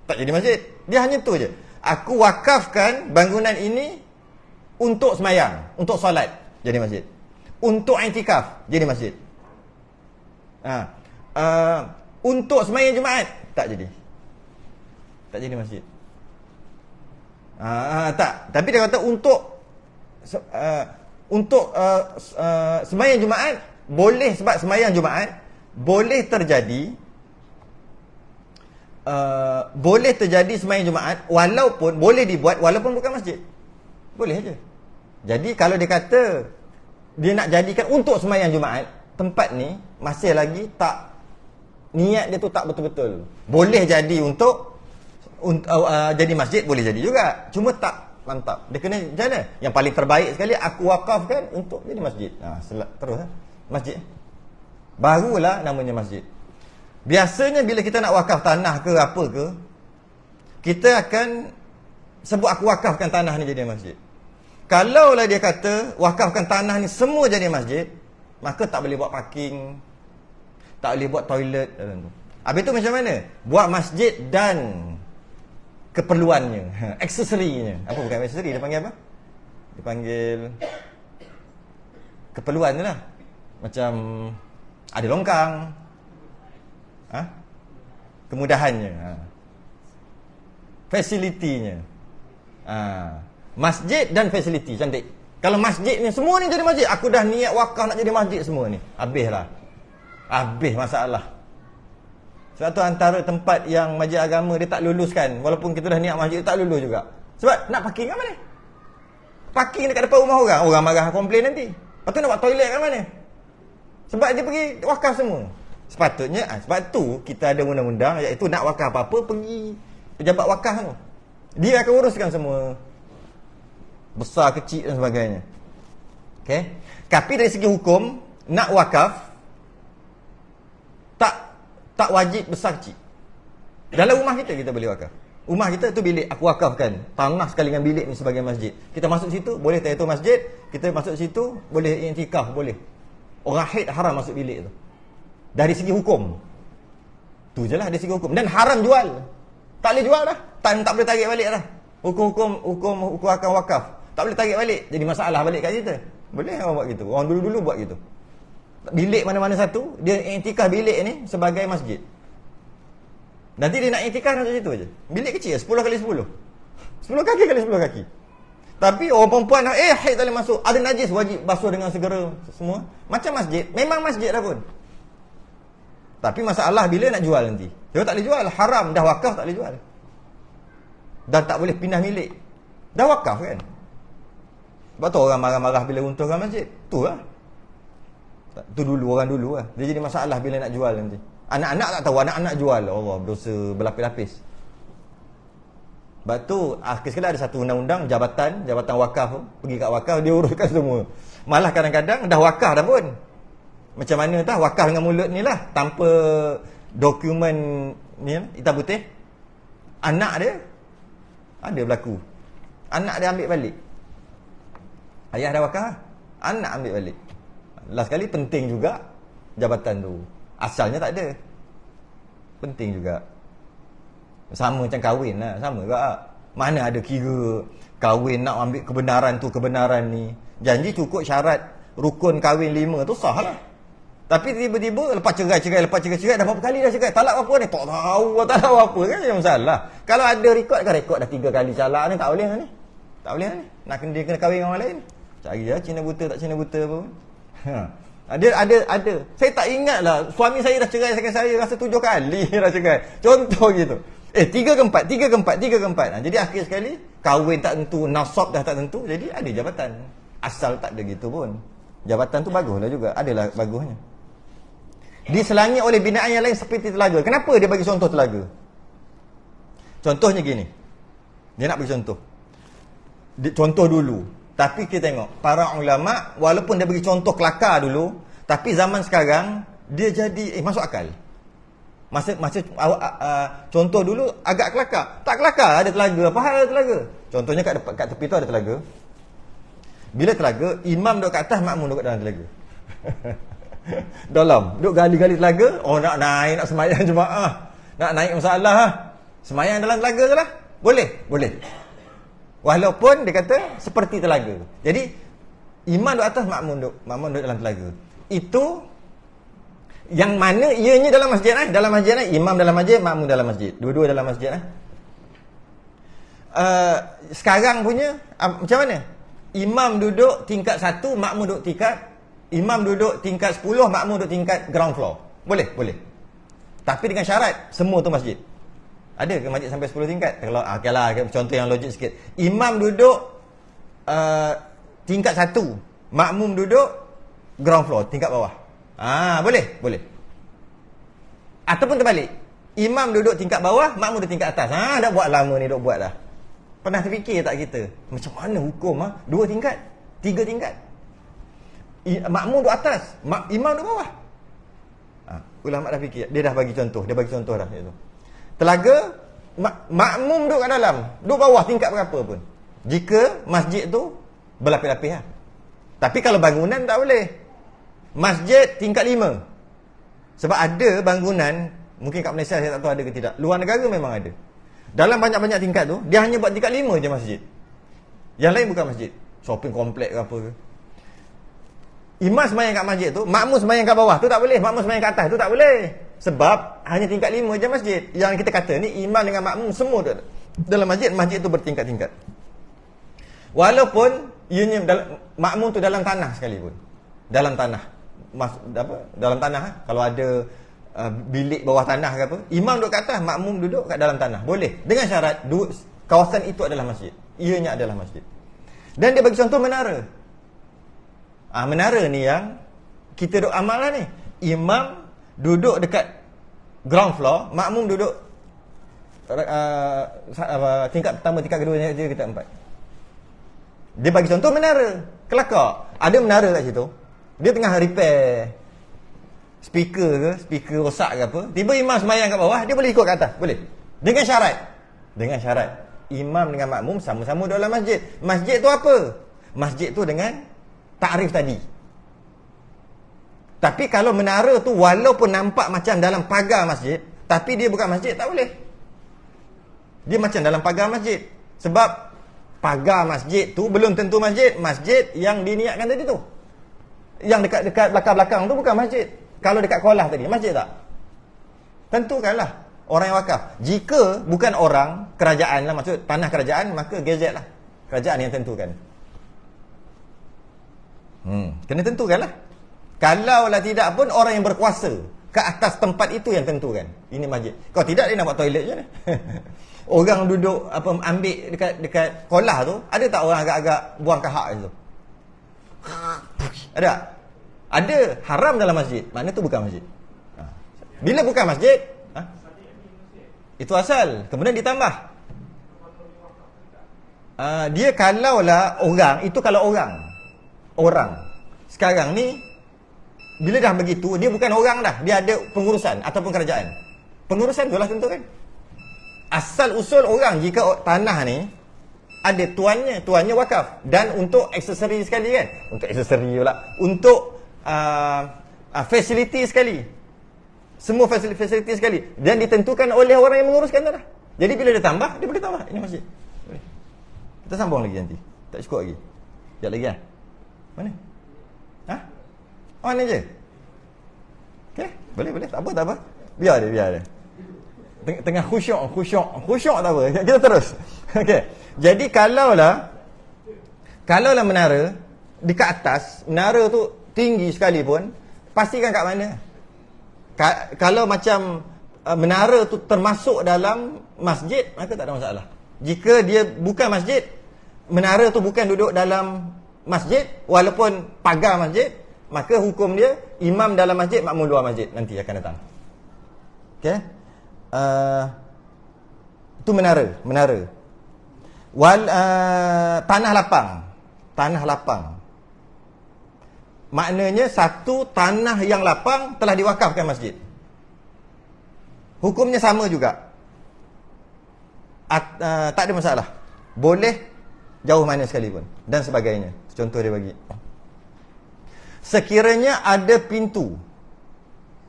Tak jadi masjid. Dia hanya tu je. Aku wakafkan bangunan ini untuk semayang, untuk solat, jadi masjid. Untuk iktikaf, jadi masjid. Untuk semayang Jumaat, tak jadi. Tak jadi masjid. Tak. Tapi dia kata untuk semayang Jumaat boleh, sebab semayang Jumaat boleh terjadi semayang Jumaat walaupun boleh dibuat walaupun bukan masjid. Boleh aja. Jadi kalau dia kata dia nak jadikan untuk semayang Jumaat, tempat ni masih lagi tak, niat dia tu tak betul-betul. Boleh jadi untuk jadi masjid, boleh jadi juga. Cuma tak mantap. Dia kena macam mana? Yang paling terbaik sekali aku wakafkan untuk jadi masjid. Terus masjid. Barulah namanya masjid. Biasanya bila kita nak wakaf tanah ke apa ke, kita akan sebut aku wakafkan tanah ni jadi masjid. Kalaulah dia kata wakafkan tanah ni semua jadi masjid, maka tak boleh buat parking, tak boleh buat toilet dalam tu. Habis tu macam mana? Buat masjid dan keperluannya, aksesorinya. Apa bukan aksesori, dia panggil apa? Dia panggil keperluan je lah. Macam ada longkang, kemudahannya, fasilitinya. Masjid dan fasiliti, cantik. Kalau masjid ni, semua ni jadi masjid. Aku dah niat wakaf nak jadi masjid semua ni. Habislah. Habis masalah. Sebab tu antara tempat yang majlis agama dia tak luluskan. Walaupun kita dah niat masjid, tak lulus juga. Sebab nak parking kat mana? Parking dekat depan rumah orang. Orang marah, komplain nanti. Lepas tu nak buat toilet kat mana? Sebab dia pergi wakaf semua. Sepatutnya, sebab tu kita ada undang-undang, iaitu nak wakaf apa-apa, pergi pejabat wakaf tu. Dia akan uruskan semua. Besar, kecil dan sebagainya. Okay? Tapi dari segi hukum, nak wakaf tak wajib besar kecil. Dalam rumah kita boleh wakaf. Rumah kita tu bilik, aku wakafkan tanah sekali dengan bilik ni sebagai masjid. Kita masuk situ, boleh tayatul masjid. Kita masuk situ, boleh iktikaf, boleh. Orang haid haram masuk bilik tu. Dari segi hukum. Tu je lah dari segi hukum. Dan haram jual. Tak boleh jual dah. Tak boleh tarik balik dah. Hukum akan wakaf. Tak boleh tarik balik. Jadi masalah balik kat kita. Boleh orang buat gitu. Orang dulu-dulu buat gitu. Bilik mana-mana satu, dia iktikaf bilik ni sebagai masjid. Nanti dia nak iktikaf masuk situ aje. Bilik kecil 10 kali 10. 10 kaki kali 10 kaki. Tapi orang perempuan haid tak boleh masuk. Ada najis wajib basuh dengan segera semua. Macam masjid. Memang masjid dah pun. Tapi masalah bila nak jual nanti. Dia tak boleh jual. Haram. Dah wakaf tak boleh jual. Dan tak boleh pindah milik. Dah wakaf kan. Sebab tu orang marah-marah bila runtuhkan masjid. Tu lah. Tu dulu, orang dulu lah. Dia jadi masalah bila nak jual nanti. Anak-anak tak tahu. Anak-anak jual. Allah, berdosa berlapis-lapis. Sebab tu akhir sekali ada satu undang-undang jabatan wakaf tu. Pergi kat wakaf, dia uruskan semua. Malah kadang-kadang dah wakaf dah pun. Macam mana tah wakaf dengan mulut ni lah. Tanpa dokumen ni hitam putih. Anak dia ada berlaku. Anak dia ambil balik. Ayah dah wakaf, anak ambil balik. Last kali penting juga jabatan tu. Asalnya tak ada. Penting juga. Sama macam kahwin lah. Sama juga. Mana ada kira kahwin nak ambil kebenaran tu, kebenaran ni. Janji cukup syarat rukun kahwin 5 tu sah lah. Tapi tiba-tiba lepas cerai dah berapa kali dah cerai. Talak apa ni? Tak tahu apa kan yang masalah. Kalau ada rekod kan, rekod dah 3 kali calak ni, tak boleh lah ni. Tak boleh lah ni. Nak kena dia kena kahwin dengan orang lain. Cari lah Cina buta tak Cina buta apa pun. Ada. Saya tak ingat lah. Suami saya dah cerai dengan saya rasa 7 kali dah cerai. Contoh gitu. 3 ke 4. Jadi akhir sekali kahwin tak tentu, nasab dah tak tentu. Jadi ada jabatan. Asal tak ada gitu pun. Jabatan tu baguslah juga. Adalah bagusnya. Diselangi oleh binaan yang lain seperti telaga. Kenapa dia bagi contoh telaga? Contohnya gini. Dia nak bagi contoh. Contoh dulu. Tapi kita tengok, para ulama walaupun dia bagi contoh kelakar dulu, tapi zaman sekarang dia jadi masuk akal. Masa contoh dulu agak kelakar. Tak kelakar, ada telaga. Apa hal ada telaga? Contohnya kat tepi tu ada telaga. Bila telaga, imam duduk kat atas, makmum duduk dalam telaga. Dalam, duduk gali-gali telaga. Oh, nak naik, nak semayang jemaah. Nak naik masalah lah. Semayang dalam telaga je lah. Boleh? Boleh. Walaupun dia kata seperti telaga. Jadi imam duduk atas, makmum duduk dalam telaga. Itu yang mana ianya dalam masjid dalam masjid imam dalam masjid, makmum dalam masjid. Dua-dua dalam masjid sekarang punya macam mana? Imam duduk tingkat 1, makmum duduk imam duduk tingkat 10, makmum duduk tingkat ground floor. Boleh? Boleh. Tapi dengan syarat semua tu masjid. Ada ke masjid sampai 10 tingkat? Kalau okeylah, contoh yang logik sikit. Imam duduk tingkat 1, makmum duduk ground floor, tingkat bawah. Boleh? Boleh. Ataupun terbalik. Imam duduk tingkat bawah, makmum duduk tingkat atas. Dah buat lama ni, duk buat dah. Pernah terfikir tak kita? Macam mana hukum 2 tingkat? 3 tingkat? Makmum duduk atas, imam duduk bawah. Ulama dah fikir. Dia dah bagi contoh. Dia bagi contoh dah. Telaga, makmum duduk kat dalam, duduk bawah tingkat berapa pun. Jika masjid tu berlapis-lapis Tapi kalau bangunan tak boleh. Masjid tingkat 5. Sebab ada bangunan, mungkin kat Malaysia saya tak tahu ada ke tidak. Luar negara memang ada. Dalam banyak-banyak tingkat tu, dia hanya buat tingkat 5 je masjid. Yang lain bukan masjid. Shopping komplek ke apa ke. Imam sembahyang kat masjid tu, makmum sembahyang kat bawah tu tak boleh. Makmum sembahyang kat atas tu tak boleh. Sebab hanya tingkat 5 je masjid. Yang kita kata ni imam dengan makmum semua tu dalam masjid tu bertingkat-tingkat. Walaupun ianya makmum tu dalam tanah sekalipun. Dalam tanah. Dalam tanah kalau ada bilik bawah tanah ke apa, imam duduk kat atas, makmum duduk kat dalam tanah. Boleh. Dengan syarat kawasan itu adalah masjid. Ianya adalah masjid. Dan dia bagi contoh menara. Menara ni yang kita duk amal lah ni. Imam duduk dekat ground floor, makmum duduk tingkat pertama, tingkat kedua, tingkat ketiga, tingkat 4. Dia bagi contoh menara. Kelakar. Ada menara kat situ. Dia tengah repair speaker rosak ke apa. Tiba imam sembahyang kat bawah, dia boleh ikut kat atas. Boleh. Dengan syarat imam dengan makmum sama-sama dalam masjid. Masjid tu apa? Masjid tu dengan takrif tadi. Tapi kalau menara tu walaupun nampak macam dalam pagar masjid, tapi dia bukan masjid, tak boleh. Dia macam dalam pagar masjid. Sebab pagar masjid tu belum tentu masjid. Masjid yang diniatkan tadi tu. Yang dekat belakang-belakang tu bukan masjid. Kalau dekat kolah tadi, masjid tak? Tentukanlah orang yang wakaf. Jika bukan orang kerajaan lah, maksud tanah kerajaan, maka gazet lah. Kerajaan yang tentukan. Kena tentukanlah. Kalaulah tidak pun orang yang berkuasa ke atas tempat itu yang tentukan. Ini masjid. Kalau tidak, dia nak buat toilet je ni. Orang duduk ambil dekat kolah tu, ada tak orang agak-agak buang kahak tu? Ada? Ada. Haram dalam masjid. Maknanya tu bukan masjid. Bila bukan masjid, itu asal. Kemudian ditambah. Dia kalaulah orang, itu kalau orang. Sekarang ni, bila dah begitu, dia bukan orang dah. Dia ada pengurusan ataupun kerajaan. Pengurusan tu lah tentukan. Asal usul orang, jika tanah ni ada tuannya wakaf. Dan untuk aksesori sekali kan. Untuk aksesori pula. Untuk fasiliti sekali. Semua fasiliti sekali. Dan ditentukan oleh orang yang menguruskan tanah. Jadi bila dia tambah, dia boleh tambah. Ini masjid. Boleh. Kita sambung lagi nanti. Tak cukup lagi. Sekejap lagi lah. Mana? Mana je? Okay? Boleh. Tak apa. Biar dia. Tengah khusyuk tak apa. Kita terus. Okey. Jadi kalaulah menara dekat atas, menara tu tinggi sekalipun, pastikan kat mana. Kalau macam menara tu termasuk dalam masjid, maka tak ada masalah. Jika dia bukan masjid, menara tu bukan duduk dalam masjid, walaupun pagar masjid, maka hukum dia imam dalam masjid, makmum luar masjid nanti akan datang. Okey. Itu menara. Tanah lapang. tanah lapang. Maknanya satu tanah yang lapang telah diwakafkan masjid. Hukumnya sama juga. Tak ada masalah. Boleh jauh mana sekalipun dan sebagainya. Contoh dia bagi. Sekiranya ada pintu.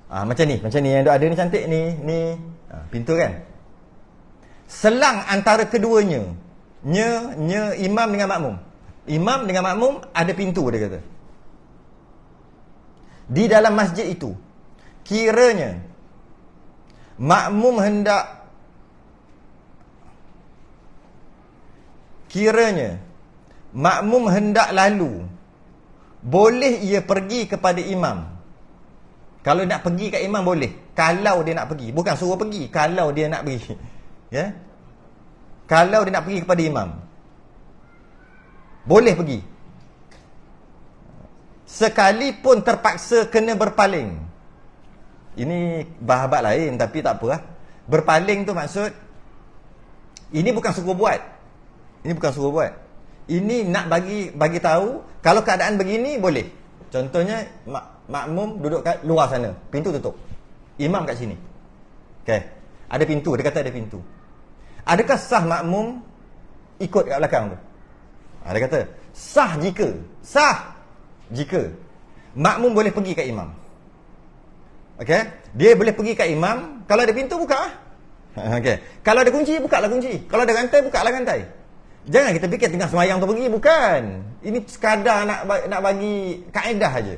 Macam ni yang ada ni cantik ni. Pintu kan? Selang antara keduanya. Imam dengan makmum. Imam dengan makmum ada pintu, dia kata. Di dalam masjid itu, kiranya makmum hendak lalu, boleh ia pergi kepada imam. Kalau nak pergi kat imam boleh. Kalau dia nak pergi, bukan suruh pergi, kalau dia nak pergi. Ya? Kalau dia nak pergi kepada imam, boleh pergi. Sekalipun terpaksa kena berpaling. Ini bahabat lain, tapi tak apa lah. Berpaling tu maksud, ini bukan suruh buat. Ini nak bagi tahu, kalau keadaan begini boleh. Contohnya makmum duduk kat luar sana, pintu tutup. Imam kat sini. Okey. Ada pintu, dia kata ada pintu. Adakah sah makmum ikut kat belakang tu? Dia kata sah jika makmum boleh pergi kat imam. Okey? Dia boleh pergi kat imam, kalau ada pintu buka. Okey. Kalau ada kunci, bukalah kunci. Kalau ada rantai, bukalah rantai. Jangan kita fikir tengah semayang tu pergi, bukan. Ini sekadar nak bagi kaedah aja.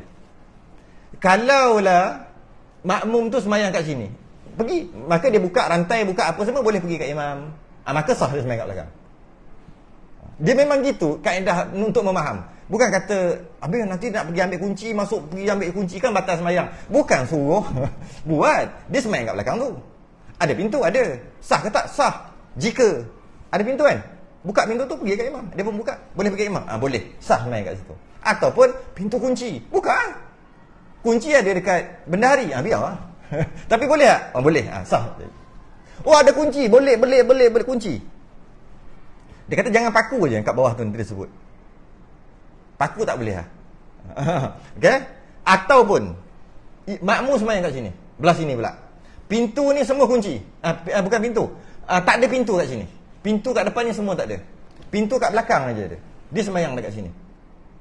Kalaulah makmum tu semayang kat sini, pergi, maka dia buka rantai, buka apa semua, boleh pergi kat imam. Maka sah dia semayang kat belakang. Dia memang gitu kaedah untuk memaham. Bukan kata, habis nanti nak pergi ambil kunci, pergi ambil kunci kan batal semayang. Bukan suruh buat. Dia semayang kat belakang tu. Ada pintu, ada. Sah ke tak? Sah. Jika ada pintu kan, buka pintu tu, pergi kat imam. Dia pun buka, boleh pergi kat imam. Boleh. Sah semayang kat situ. Ataupun pintu kunci, buka. Kunci ada dekat bendahari. Biar lah. Tapi boleh tak? Boleh. Sah. Ada kunci. Boleh kunci. Dia kata jangan paku je kat bawah tu nanti dia sebut. Paku tak boleh lah. Okay? Ataupun makmum semayang kat sini, belah sini pula. Pintu ni semua kunci. Bukan pintu. Tak ada pintu kat sini. Pintu kat depan ni semua tak ada. Pintu kat belakang aja ada. Dia semayang dekat sini.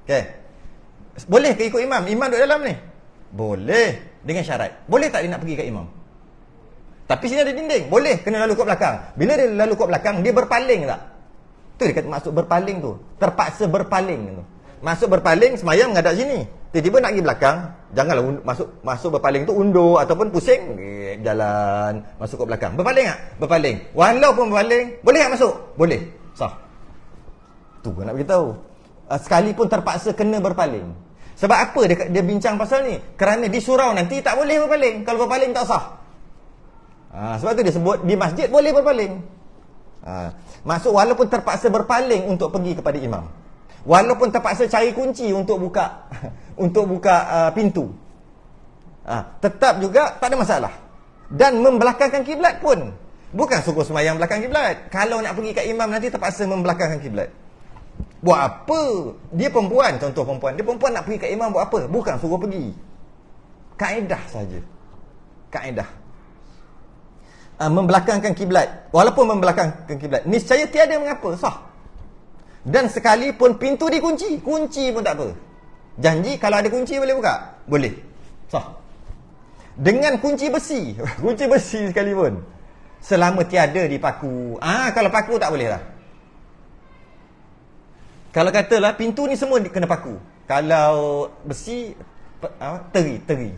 Okay? Boleh ke ikut imam? Imam duduk dalam ni? Boleh. Dengan syarat. Boleh tak dia nak pergi kat imam? Tapi sini ada dinding. Boleh. Kena lalu kat belakang. Bila dia lalu kat belakang, dia berpaling tak? Tu dia kata maksud berpaling tu. Terpaksa berpaling tu. Masuk berpaling, semayang menghadap sini. Tiba-tiba nak pergi belakang, janganlah masuk berpaling tu undur ataupun pusing, jalan masuk ke belakang. Berpaling tak? Berpaling. Walaupun berpaling, boleh tak masuk? Boleh. Sah. Tu nak beritahu. Sekalipun terpaksa kena berpaling. Sebab apa dia bincang pasal ni? Kerana di surau nanti tak boleh berpaling. Kalau berpaling tak sah. Sebab tu dia sebut di masjid boleh berpaling. Maksud walaupun terpaksa berpaling untuk pergi kepada imam. Walaupun terpaksa cari kunci untuk buka pintu. Tetap juga tak ada masalah. Dan membelakangkan kiblat pun bukan suruh semayang belakang kiblat. Kalau nak pergi kat imam nanti terpaksa membelakangkan kiblat. Buat apa? Dia perempuan, contoh perempuan. Dia perempuan nak pergi kat imam buat apa? Bukan suruh pergi. Kaedah saja. Kaedah. Membelakangkan kiblat. Walaupun membelakangkan kiblat, niscaya tiada mengapa, sah. Dan sekalipun pintu dikunci, kunci pun tak apa. Janji kalau ada kunci boleh buka? Boleh. Sah. Dengan kunci besi. Kunci besi sekalipun. Selama tiada dipaku. Kalau paku tak boleh lah. Kalau katalah pintu ni semua kena paku. Kalau besi, teri.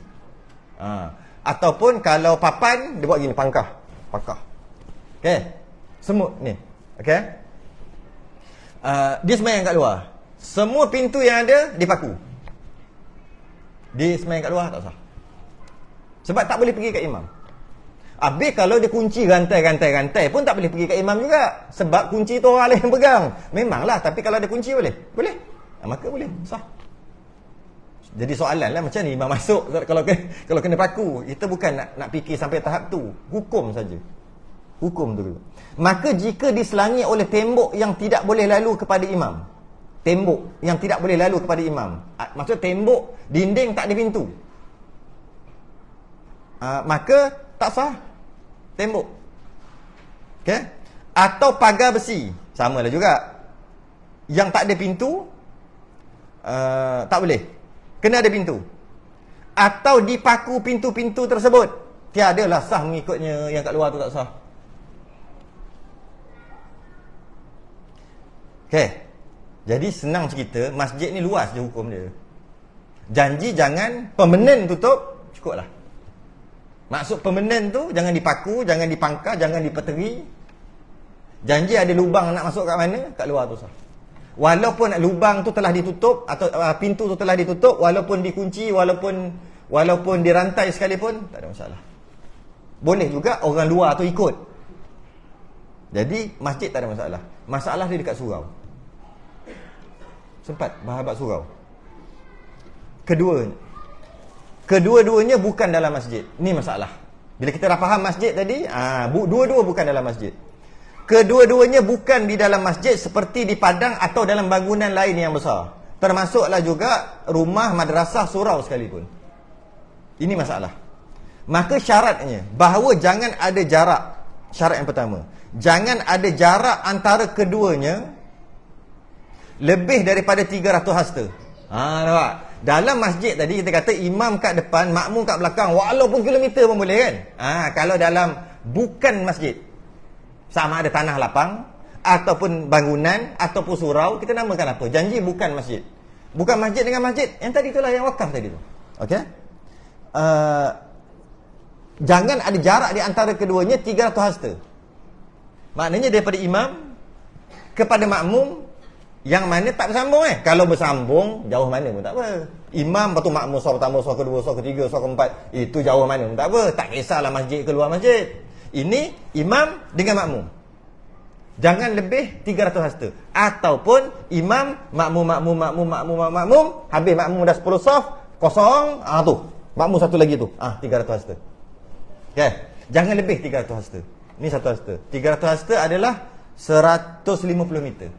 Ataupun kalau papan, dia buat gini, pangkah. Okay. Semua ni. Okay. Dia semayang kat luar. Semua pintu yang ada dipaku. Dia semayang kat luar tak sah. Sebab tak boleh pergi kat imam. Habis kalau dia kunci rantai pun tak boleh pergi kat imam juga. Sebab kunci tu orang lain pegang. Memanglah, tapi kalau ada kunci boleh? Boleh. Maka boleh, sah. Jadi soalan lah macam ni imam masuk kalau kena paku. Kita bukan nak fikir sampai tahap tu. Hukum saja. Hukum tu. Maka jika diselangi oleh tembok yang tidak boleh lalu kepada imam. tembok yang tidak boleh lalu kepada imam. Maksud tembok, dinding tak ada pintu. Maka tak sah tembok. Okey? Atau pagar besi, samalah juga. Yang tak ada pintu tak boleh. Kena ada pintu. Atau dipaku pintu-pintu tersebut, tiadalah sah mengikutnya, yang kat luar tu tak sah. Okey. Jadi senang cerita, masjid ni luas je hukum dia. Janji jangan permanen tutup, cukuplah. Maksud permanen tu jangan dipaku, jangan dipangkar, jangan dipeteri. Janji ada lubang nak masuk kat mana, kat luar tu sah. Walaupun lubang tu telah ditutup atau pintu tu telah ditutup, walaupun dikunci, walaupun dirantai sekalipun, tak ada masalah. Boleh juga orang luar tu ikut. Jadi masjid tak ada masalah. Masalah dia dekat surau. Sempat bahabat surau. Kedua-duanya bukan dalam masjid. Ni masalah. Bila kita dah faham masjid tadi, dua-dua bukan dalam masjid. Kedua-duanya bukan di dalam masjid seperti di padang atau dalam bangunan lain yang besar. Termasuklah juga rumah, madrasah, surau sekalipun. Ini masalah. Maka syaratnya bahawa jangan ada jarak. Syarat yang pertama, jangan ada jarak antara keduanya lebih daripada 300 hasta. Nampak? Dalam masjid tadi kita kata imam kat depan, makmum kat belakang, walaupun kilometer pun boleh kan? Kalau dalam bukan masjid, sama ada tanah lapang ataupun bangunan ataupun surau, kita namakan apa? Janji bukan masjid. Bukan masjid dengan masjid. Yang tadi itulah yang wakaf tadi tu. Okey? Jangan ada jarak di antara keduanya 300 hasta. Maknanya daripada imam kepada makmum yang mana tak bersambung Kalau bersambung, jauh mana pun tak apa. Imam, lepas tu makmum soh pertama, soh kedua, soh ketiga, soh keempat, itu jauh mana pun tak apa. Tak kisahlah masjid ke luar masjid. Ini imam dengan makmum. Jangan lebih 300 hasta. Ataupun imam, makmum, habis makmum dah 10 soh, kosong, tu. Makmum satu lagi tu. 300 hasta. Okay. Jangan lebih 300 hasta. Ini satu hasta. 300 hasta adalah 150 meter.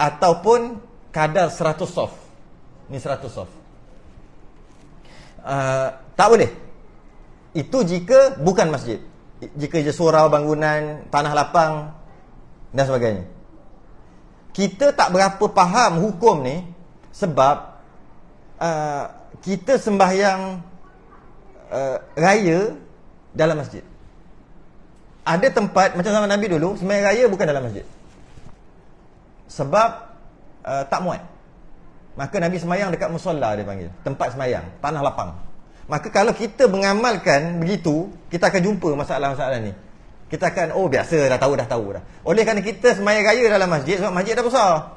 Ataupun kadar 100 sof. Ni 100 sof. Tak boleh. Itu jika bukan masjid. Jika je surau, bangunan, tanah lapang dan sebagainya. Kita tak berapa faham hukum ni sebab kita sembahyang raya dalam masjid. Ada tempat macam zaman Nabi dulu, sembahyang raya bukan dalam masjid. Sebab tak muat. Maka Nabi semayang dekat musolla, dia panggil, tempat semayang, tanah lapang. Maka kalau kita mengamalkan begitu, kita akan jumpa masalah-masalah ni. Kita akan, biasa, dah tahu dah. Oleh kerana kita semayang raya dalam masjid, sebab masjid dah besar.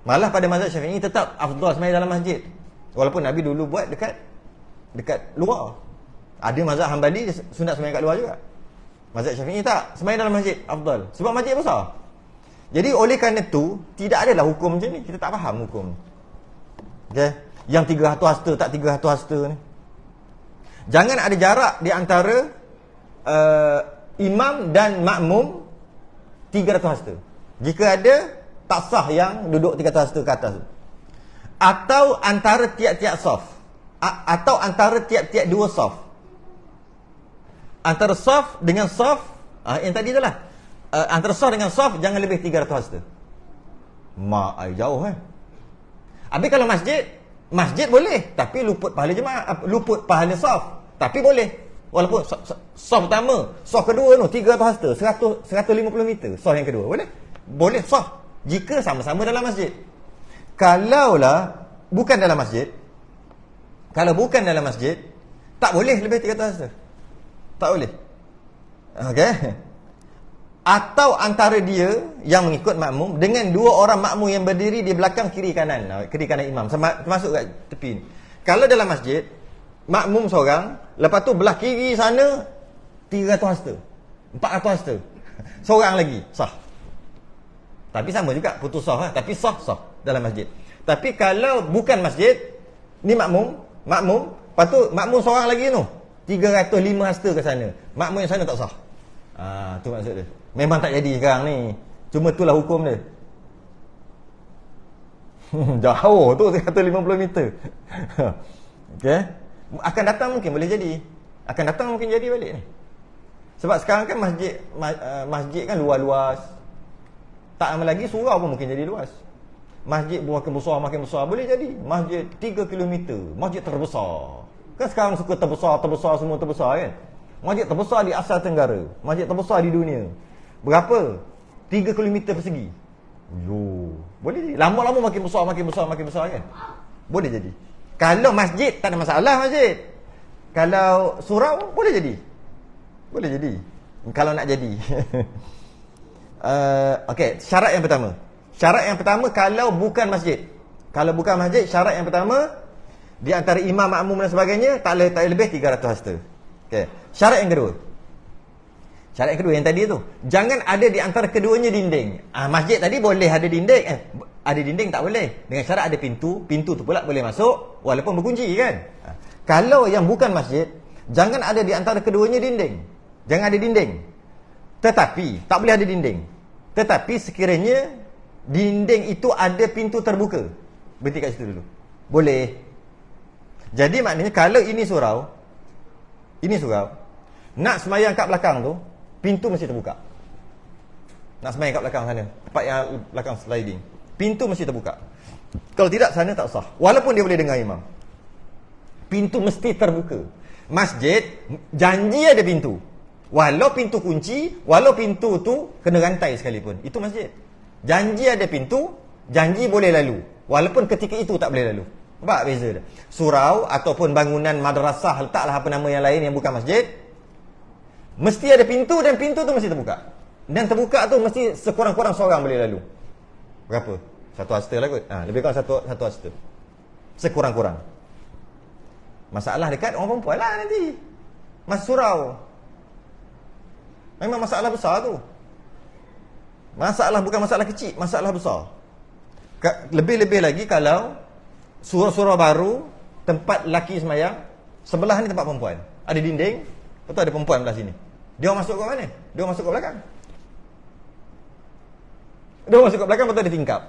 Malah pada mazhab Syafi'i tetap afdal semayang dalam masjid. Walaupun Nabi dulu buat dekat luar. Ada mazhab Hanbali sunat semayang kat luar juga. Mazhab Syafi'i tak, semayang dalam masjid afdal. Sebab masjid besar. Jadi oleh kerana itu, tidak adalah hukum macam ni. Kita tak faham hukum. Okay? Yang 300 hasta, tak 300 hasta ni. Jangan ada jarak di antara imam dan makmum 300 hasta. Jika ada, tak sah yang duduk 300 hasta ke atas. Atau antara tiap-tiap saf. Atau antara tiap-tiap dua saf. Antara saf dengan saf, yang tadi tu lah. Antara saf dengan saf jangan lebih 300 hasta. Jauh Habis kalau masjid boleh, tapi luput pahala jemaah, luput pahala saf. Tapi boleh. Walaupun saf pertama, saf kedua tu 300 hasta, 150 meter. Saf yang kedua boleh? Boleh saf jika sama-sama dalam masjid. Kalaulah bukan dalam masjid, kalau bukan dalam masjid, tak boleh lebih 300 hasta. Tak boleh. Okey. Atau antara dia yang mengikut makmum dengan dua orang makmum yang berdiri di belakang kiri kanan imam, termasuk kat tepi ni. Kalau dalam masjid, makmum seorang, lepas tu belah kiri sana 300 hasta, 400 hasta, seorang lagi sah. Tapi sama juga putus sah, tapi sah dalam masjid. Tapi kalau bukan masjid, ni makmum, lepas tu makmum seorang lagi tu 305 hasta ke sana, makmum yang sana tak sah. Tu maksud dia. Memang tak jadi sekarang ni. Cuma itulah hukum dia. Jauh tu 150 meter. Okey. Akan datang mungkin boleh jadi. Akan datang mungkin jadi balik ni. Sebab sekarang kan masjid kan luas-luas. Tak lama lagi surau pun mungkin jadi luas. Masjid makin besar boleh jadi. Masjid 3 kilometer, masjid terbesar. Kan sekarang suka terbesar semua terbesar kan. Masjid terbesar di Asia Tenggara, masjid terbesar di dunia. Berapa? 3 kilometer persegi. Yo, boleh jadi. Lama-lama makin besar kan. Boleh jadi. Kalau masjid tak ada masalah masjid. Kalau surau boleh jadi. Boleh jadi. Kalau nak jadi. Okey, syarat yang pertama. Syarat yang pertama kalau bukan masjid. Kalau bukan masjid, syarat yang pertama di antara imam, makmum dan sebagainya tak boleh lebih 300 hasta. Okey. Syarat yang kedua. Syarat yang kedua yang tadi tu, jangan ada di antara keduanya dinding. Masjid tadi boleh ada dinding. Ada dinding tak boleh. Dengan syarat ada pintu, pintu tu pula boleh masuk walaupun berkunci kan. Kalau yang bukan masjid, jangan ada di antara keduanya dinding. Jangan ada dinding. Tetapi tak boleh ada dinding. Tetapi sekiranya dinding itu ada pintu terbuka. Berhenti kat situ dulu. Boleh. Jadi maknanya kalau ini surau, nak semayang kat belakang tu, pintu mesti terbuka. Nak semayang kat belakang sana, tempat yang belakang sliding, pintu mesti terbuka. Kalau tidak, sana tak sah. Walaupun dia boleh dengar imam, pintu mesti terbuka. Masjid, janji ada pintu. Walau pintu kunci, walau pintu tu kena rantai sekalipun, itu masjid. Janji ada pintu, janji boleh lalu. Walaupun ketika itu tak boleh lalu. Nampak beza dia? Surau ataupun bangunan madrasah, letaklah apa nama yang lain yang bukan masjid, mesti ada pintu dan pintu tu mesti terbuka. Dan terbuka tu mesti sekurang-kurang seorang boleh lalu. Berapa? 1 hasta lah kot. Lebih kurang satu hasta. Sekurang-kurang. Masalah dekat orang perempuan lah nanti. Mas surau. Memang masalah besar tu. Masalah bukan masalah kecil, masalah besar. Lebih-lebih lagi kalau surau-surau baru, tempat lelaki semayang, sebelah ni tempat perempuan. Ada dinding, betul ada perempuan belah sini. Dia masuk ke mana? Dia masuk ke belakang. Dia masuk ke belakang, betul ada tingkap.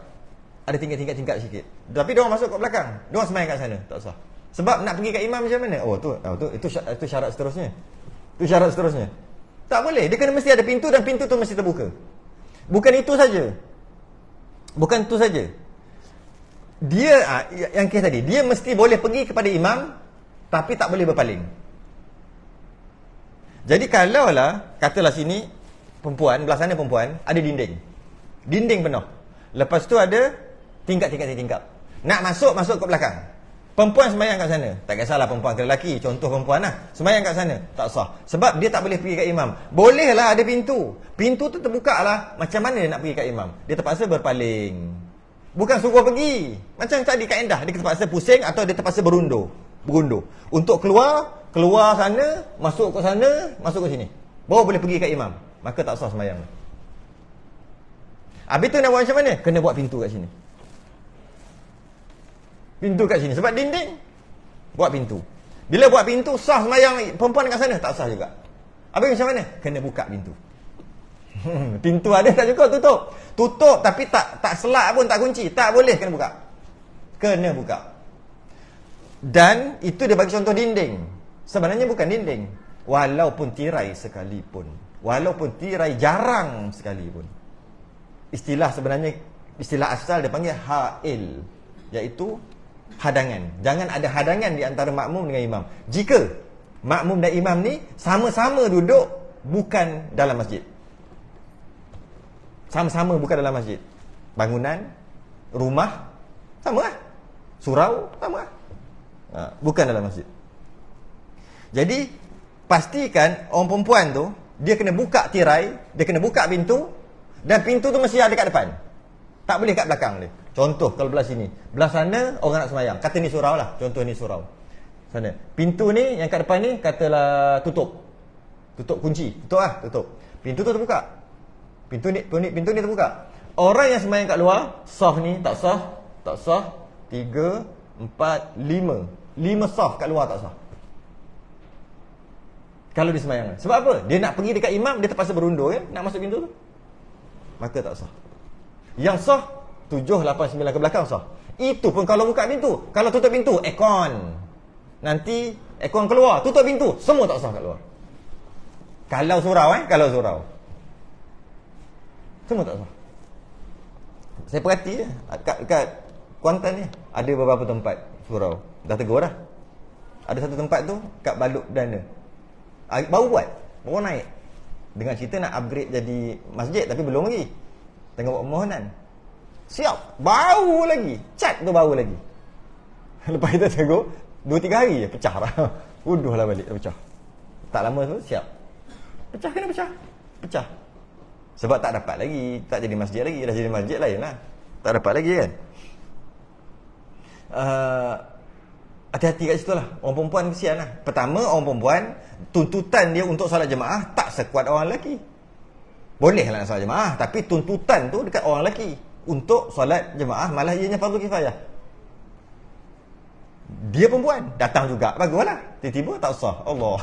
Ada tingkat-tingkat sikit. Tapi dia masuk ke belakang. Dia semayang kat sana, tak usah. Sebab nak pergi kat imam macam mana? Itu syarat seterusnya. Itu syarat seterusnya. Tak boleh. Dia kena mesti ada pintu dan pintu tu mesti terbuka. Bukan itu saja. Bukan itu saja. Dia yang kes tadi, dia mesti boleh pergi kepada imam tapi tak boleh berpaling. Jadi kalaulah katalah sini perempuan, belah sana perempuan, ada dinding. Dinding penuh. Lepas tu ada tingkat. Nak masuk ke belakang. Perempuan semayang kat sana. Tak kisahlah perempuan ke lelaki, contoh perempuan lah. Semayang kat sana, tak sah. Sebab dia tak boleh pergi kat imam. Bolehlah ada pintu. Pintu tu terbuka lah. Macam mana dia nak pergi kat imam? Dia terpaksa berpaling. Bukan suruh pergi. Macam tadi kat Endah, dia terpaksa pusing atau dia terpaksa berundur. Untuk keluar sana, masuk ke sana, masuk ke sini. Baru boleh pergi kat imam. Maka tak sah semayang. Habis tu nak buat macam mana? Kena buat pintu kat sini. Pintu kat sini. Sebab dinding, buat pintu. Bila buat pintu, sah semayang perempuan kat sana? Tak sah juga. Habis macam mana? Kena buka pintu. Pintu ada tak cukup, tutup. Tutup tapi tak selak pun, tak kunci. Tak boleh, kena buka. Kena buka. Dan itu dia bagi contoh dinding. Sebenarnya bukan dinding. Walaupun tirai sekalipun. Walaupun tirai jarang sekalipun. Sebenarnya istilah asal dia panggil ha'il, iaitu hadangan. Jangan ada hadangan di antara makmum dengan imam. Jika makmum dan imam ni sama-sama duduk bukan dalam masjid. Sama-sama bukan dalam masjid. Bangunan, rumah, sama lah. Surau, sama lah. Bukan dalam masjid. Jadi pastikan orang perempuan tu, dia kena buka tirai, dia kena buka pintu, dan pintu tu mesti ada kat depan. Tak boleh kat belakang dia. Contoh kalau belah sini, belah sana orang nak semayang. Kata ni surau lah. Contoh ni surau. Sana. Pintu ni yang kat depan ni katalah tutup. Tutup kunci. Tutup lah, tutup. Pintu tu terbuka. Pintu ni terbuka. Orang yang semayang kat luar, sah ni tak sah, tak sah. 3, 4, 5. 5 sah kat luar tak sah. Kalau dia semayang. Sebab apa? Dia nak pergi dekat imam, dia terpaksa berundur kan, nak masuk pintu tu. Maka tak sah. Yang sah 7, 8, 9 ke belakang sah. Itu pun kalau buka pintu. Kalau tutup pintu, aircon. Nanti aircon keluar, tutup pintu, semua tak sah kat luar. Kalau surau kalau surau. Semua tak sah. Saya perhati kat Kuantan ni ada beberapa tempat surau. Dah tegur dah. Ada satu tempat tu kat Baluk Perdana. Baru naik. Dengan cerita nak upgrade jadi masjid tapi belum lagi. Tengah buat permohonan. Siap, bau lagi. Cat tu bau lagi. Lepas kita tegur 2-3 hari je pecah dah. Uduhlah balik dah pecah. Tak lama tu siap. Pecah kena pecah. Pecah. Sebab tak dapat lagi, tak jadi masjid lagi, dah jadi masjid lain lah. Tak dapat lagi kan. Hati-hati kat situ lah. Orang perempuan kesian lah. Pertama, orang perempuan tuntutan dia untuk solat jemaah tak sekuat orang lelaki. Boleh lah nak solat jemaah, tapi tuntutan tu dekat orang lelaki untuk solat jemaah malah ianya fardu kifayah. Dia perempuan datang juga, baguslah. Tiba-tiba tak sah. Allah.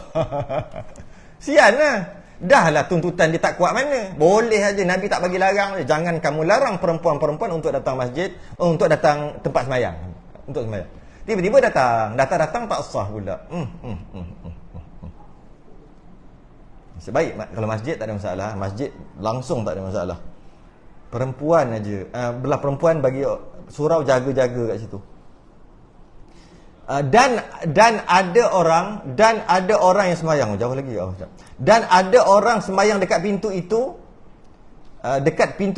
Sian lah. Dah lah tuntutan dia tak kuat mana. Boleh aja, Nabi tak bagi larang. Jangan kamu larang perempuan-perempuan untuk datang masjid, untuk datang tempat sembahyang, untuk sembahyang. Tiba-tiba datang tak sah pula. Sebaik kalau masjid tak ada masalah, masjid langsung tak ada masalah. Perempuan aja, belah perempuan bagi surau jaga-jaga kat situ. Dan ada orang yang sembahyang jauh lagi. Dan ada orang sembahyang dekat pintu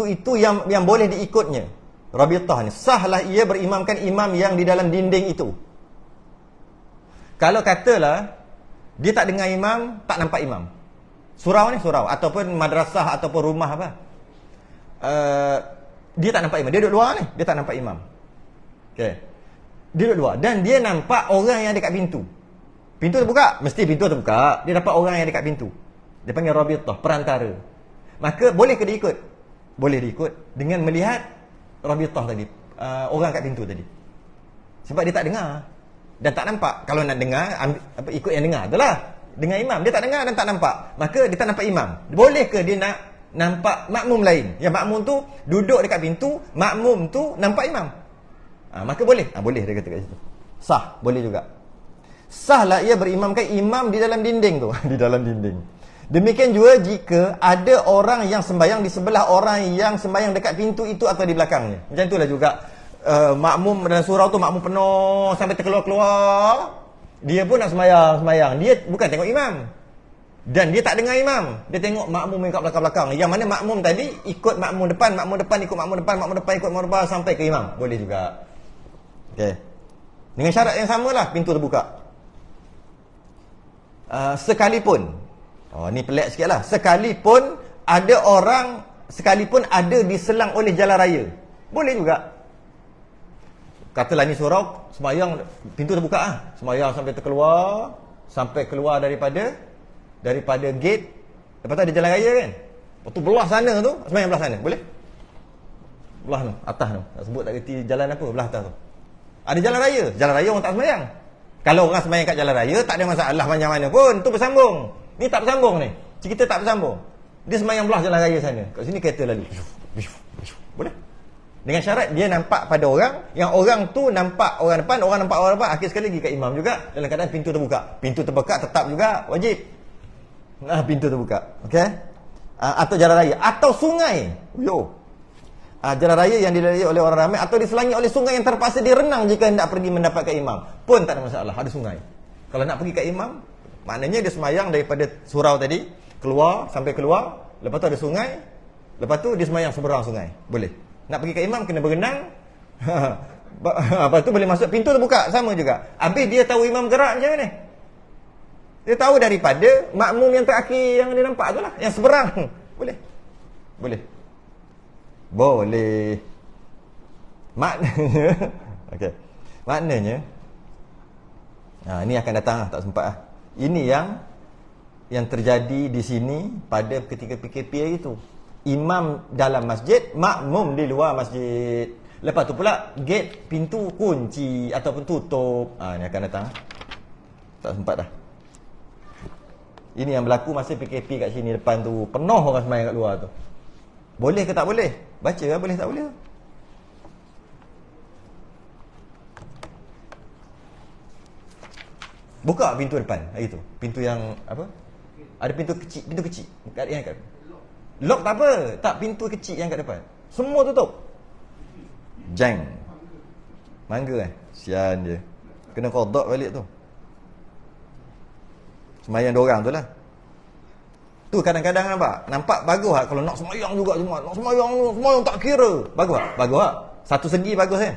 itu, yang boleh diikutnya. Rabitah ni sahlah ia berimamkan imam yang di dalam dinding itu. Kalau katalah dia tak dengar imam, tak nampak imam. Surau ataupun madrasah ataupun rumah apa. Dia tak nampak imam. Dia duduk luar ni, dia tak nampak imam. Okey. Dia duduk luar dan dia nampak orang yang dekat pintu. Pintu terbuka, mesti pintu terbuka. Dia dapat orang yang dekat pintu. Dia panggil rabitah, perantara. Maka boleh ke dia ikut? Boleh diikut dengan melihat rabitah tadi, orang kat pintu tadi. Sebab dia tak dengar dan tak nampak. Kalau nak dengar, ikut yang dengar itulah. Dengar imam, dia tak dengar dan tak nampak. Maka dia tak nampak imam. Boleh ke dia nak nampak makmum lain? Yang makmum tu duduk dekat pintu, makmum tu nampak imam. Maka boleh. Boleh dia kata kat situ. Sah, boleh juga. Sahlah ia berimamkan imam di dalam dinding tu. Di dalam dinding. Demikian juga jika ada orang yang sembahyang di sebelah orang yang sembahyang dekat pintu itu atau di belakangnya. Macam itulah juga makmum dalam surau tu makmum penuh sampai terkeluar-keluar. Dia pun nak sembahyang. Dia bukan tengok imam. Dan dia tak dengar imam. Dia tengok makmum yang kat belakang-belakang. Yang mana makmum tadi ikut makmum depan ikut makmum depan ikut makmum depan sampai ke imam. Boleh juga. Okey. Dengan syarat yang samalah, pintu terbuka. Sekalipun ni pelik sikit lah. Sekalipun ada diselang oleh jalan raya, boleh juga. Katalah ni surau sembahyang, pintu terbuka sembahyang sampai keluar daripada gate. Lepas tu ada jalan raya kan. Lepas tu belah sana tu sembahyang belah sana, boleh? Belah tu, atas tu. Tak sebut tak kerti jalan apa, belah atas tu. Ada jalan raya orang tak sembahyang. Kalau orang sembahyang kat jalan raya tak ada masalah macam mana pun, tu bersambung. Ni tak bersambung ni. Cerita tak bersambung. Dia sembahyang belah jalan raya sana. Kat sini kereta lalu. Boleh. Dengan syarat dia nampak pada orang, yang orang tu nampak orang depan, orang nampak orang depan, akhir sekali lagi kat imam juga dalam keadaan pintu terbuka. Pintu terbuka tetap juga wajib. Pintu terbuka. Okey? Atau jalan raya atau sungai. Jalan raya yang dilalui oleh orang ramai atau diselangi oleh sungai yang terpaksa direnang jika hendak pergi mendapatkan imam. Pun tak ada masalah, ada sungai. Kalau nak pergi kat imam, maknanya dia sembahyang daripada surau tadi, sampai keluar, lepas tu ada sungai, lepas tu dia sembahyang seberang sungai. Boleh. Nak pergi kat imam kena berenang. Lepas tu boleh masuk, pintu terbuka sama juga. Habis dia tahu imam gerak macam mana? Dia tahu daripada makmum yang terakhir yang dia nampak tu lah, yang seberang. Boleh. Maknanya okey. Maknanya ini akan datang tak sempat Ini yang terjadi di sini pada ketika PKP hari itu. Imam dalam masjid, makmum di luar masjid. Lepas tu pula gate pintu kunci ataupun tutup. Ini akan datang. Tak sempat dah. Ini yang berlaku masa PKP kat sini depan tu. Penuh orang sembahyang kat luar tu. Boleh ke tak boleh? Baca lah, boleh tak boleh. Buka pintu depan hari tu. Pintu yang apa? Ada pintu kecil, yang kat. Lock tak apa, tak pintu kecil yang kat depan. Semua tutup. Jang. Mangga sian dia. Kena qada balik tu. Sembahyang dua orang tu lah. Tu kadang-kadang nampak bagus tak kalau nak sembahyang juga cuma nak sembahyang tak kira. Bagus tak? Bagus tak? Satu segi bagus kan?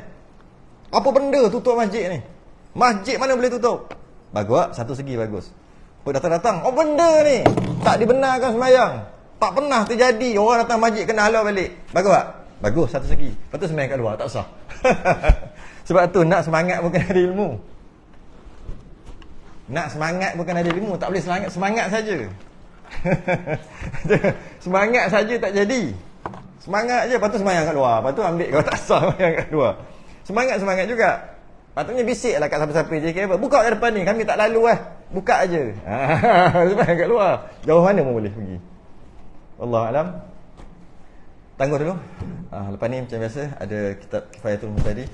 Apa benda tutup masjid ni? Masjid mana boleh tutup? Bagus tak? Satu segi bagus. Kau datang-datang, oh benda ni tak dibenarkan sembahyang. Tak pernah terjadi orang datang masjid kena halau balik. Bagus tak? Bagus satu segi. Lepas tu sembahyang kat luar tak sah. Sebab tu nak semangat bukan ada ilmu. Nak semangat bukan ada ilmu, tak boleh semangat saja. Semangat saja tak jadi. Semangat je, lepas tu semangat kat luar. Lepas tu ambil kau tak sah semangat kat luar. Semangat juga. Patutnya bisik lah kat siapa-siapa je. Apa? Buka kat depan ni, kami tak lalu lah. Buka je. Semangat kat luar. Jauh mana pun boleh pergi. Wallahualam. Tangguh dulu. Lepas ni macam biasa ada kitab Kifayatul Muhtadi.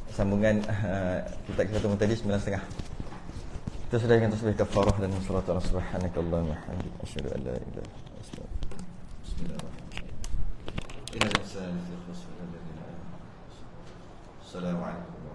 Sambungan kitab Kifayatul Muhtadi 9.30. Kita sudah dengan tasbih kafarah dan salatu ala subhanakallahumma wa bihamdika asyhadu an la ilaha illa anta astaghfiruka wa atubu ilaik. Bismillahirrahmanirrahim. Assalamualaikum warahmatullahi wabarakatuh.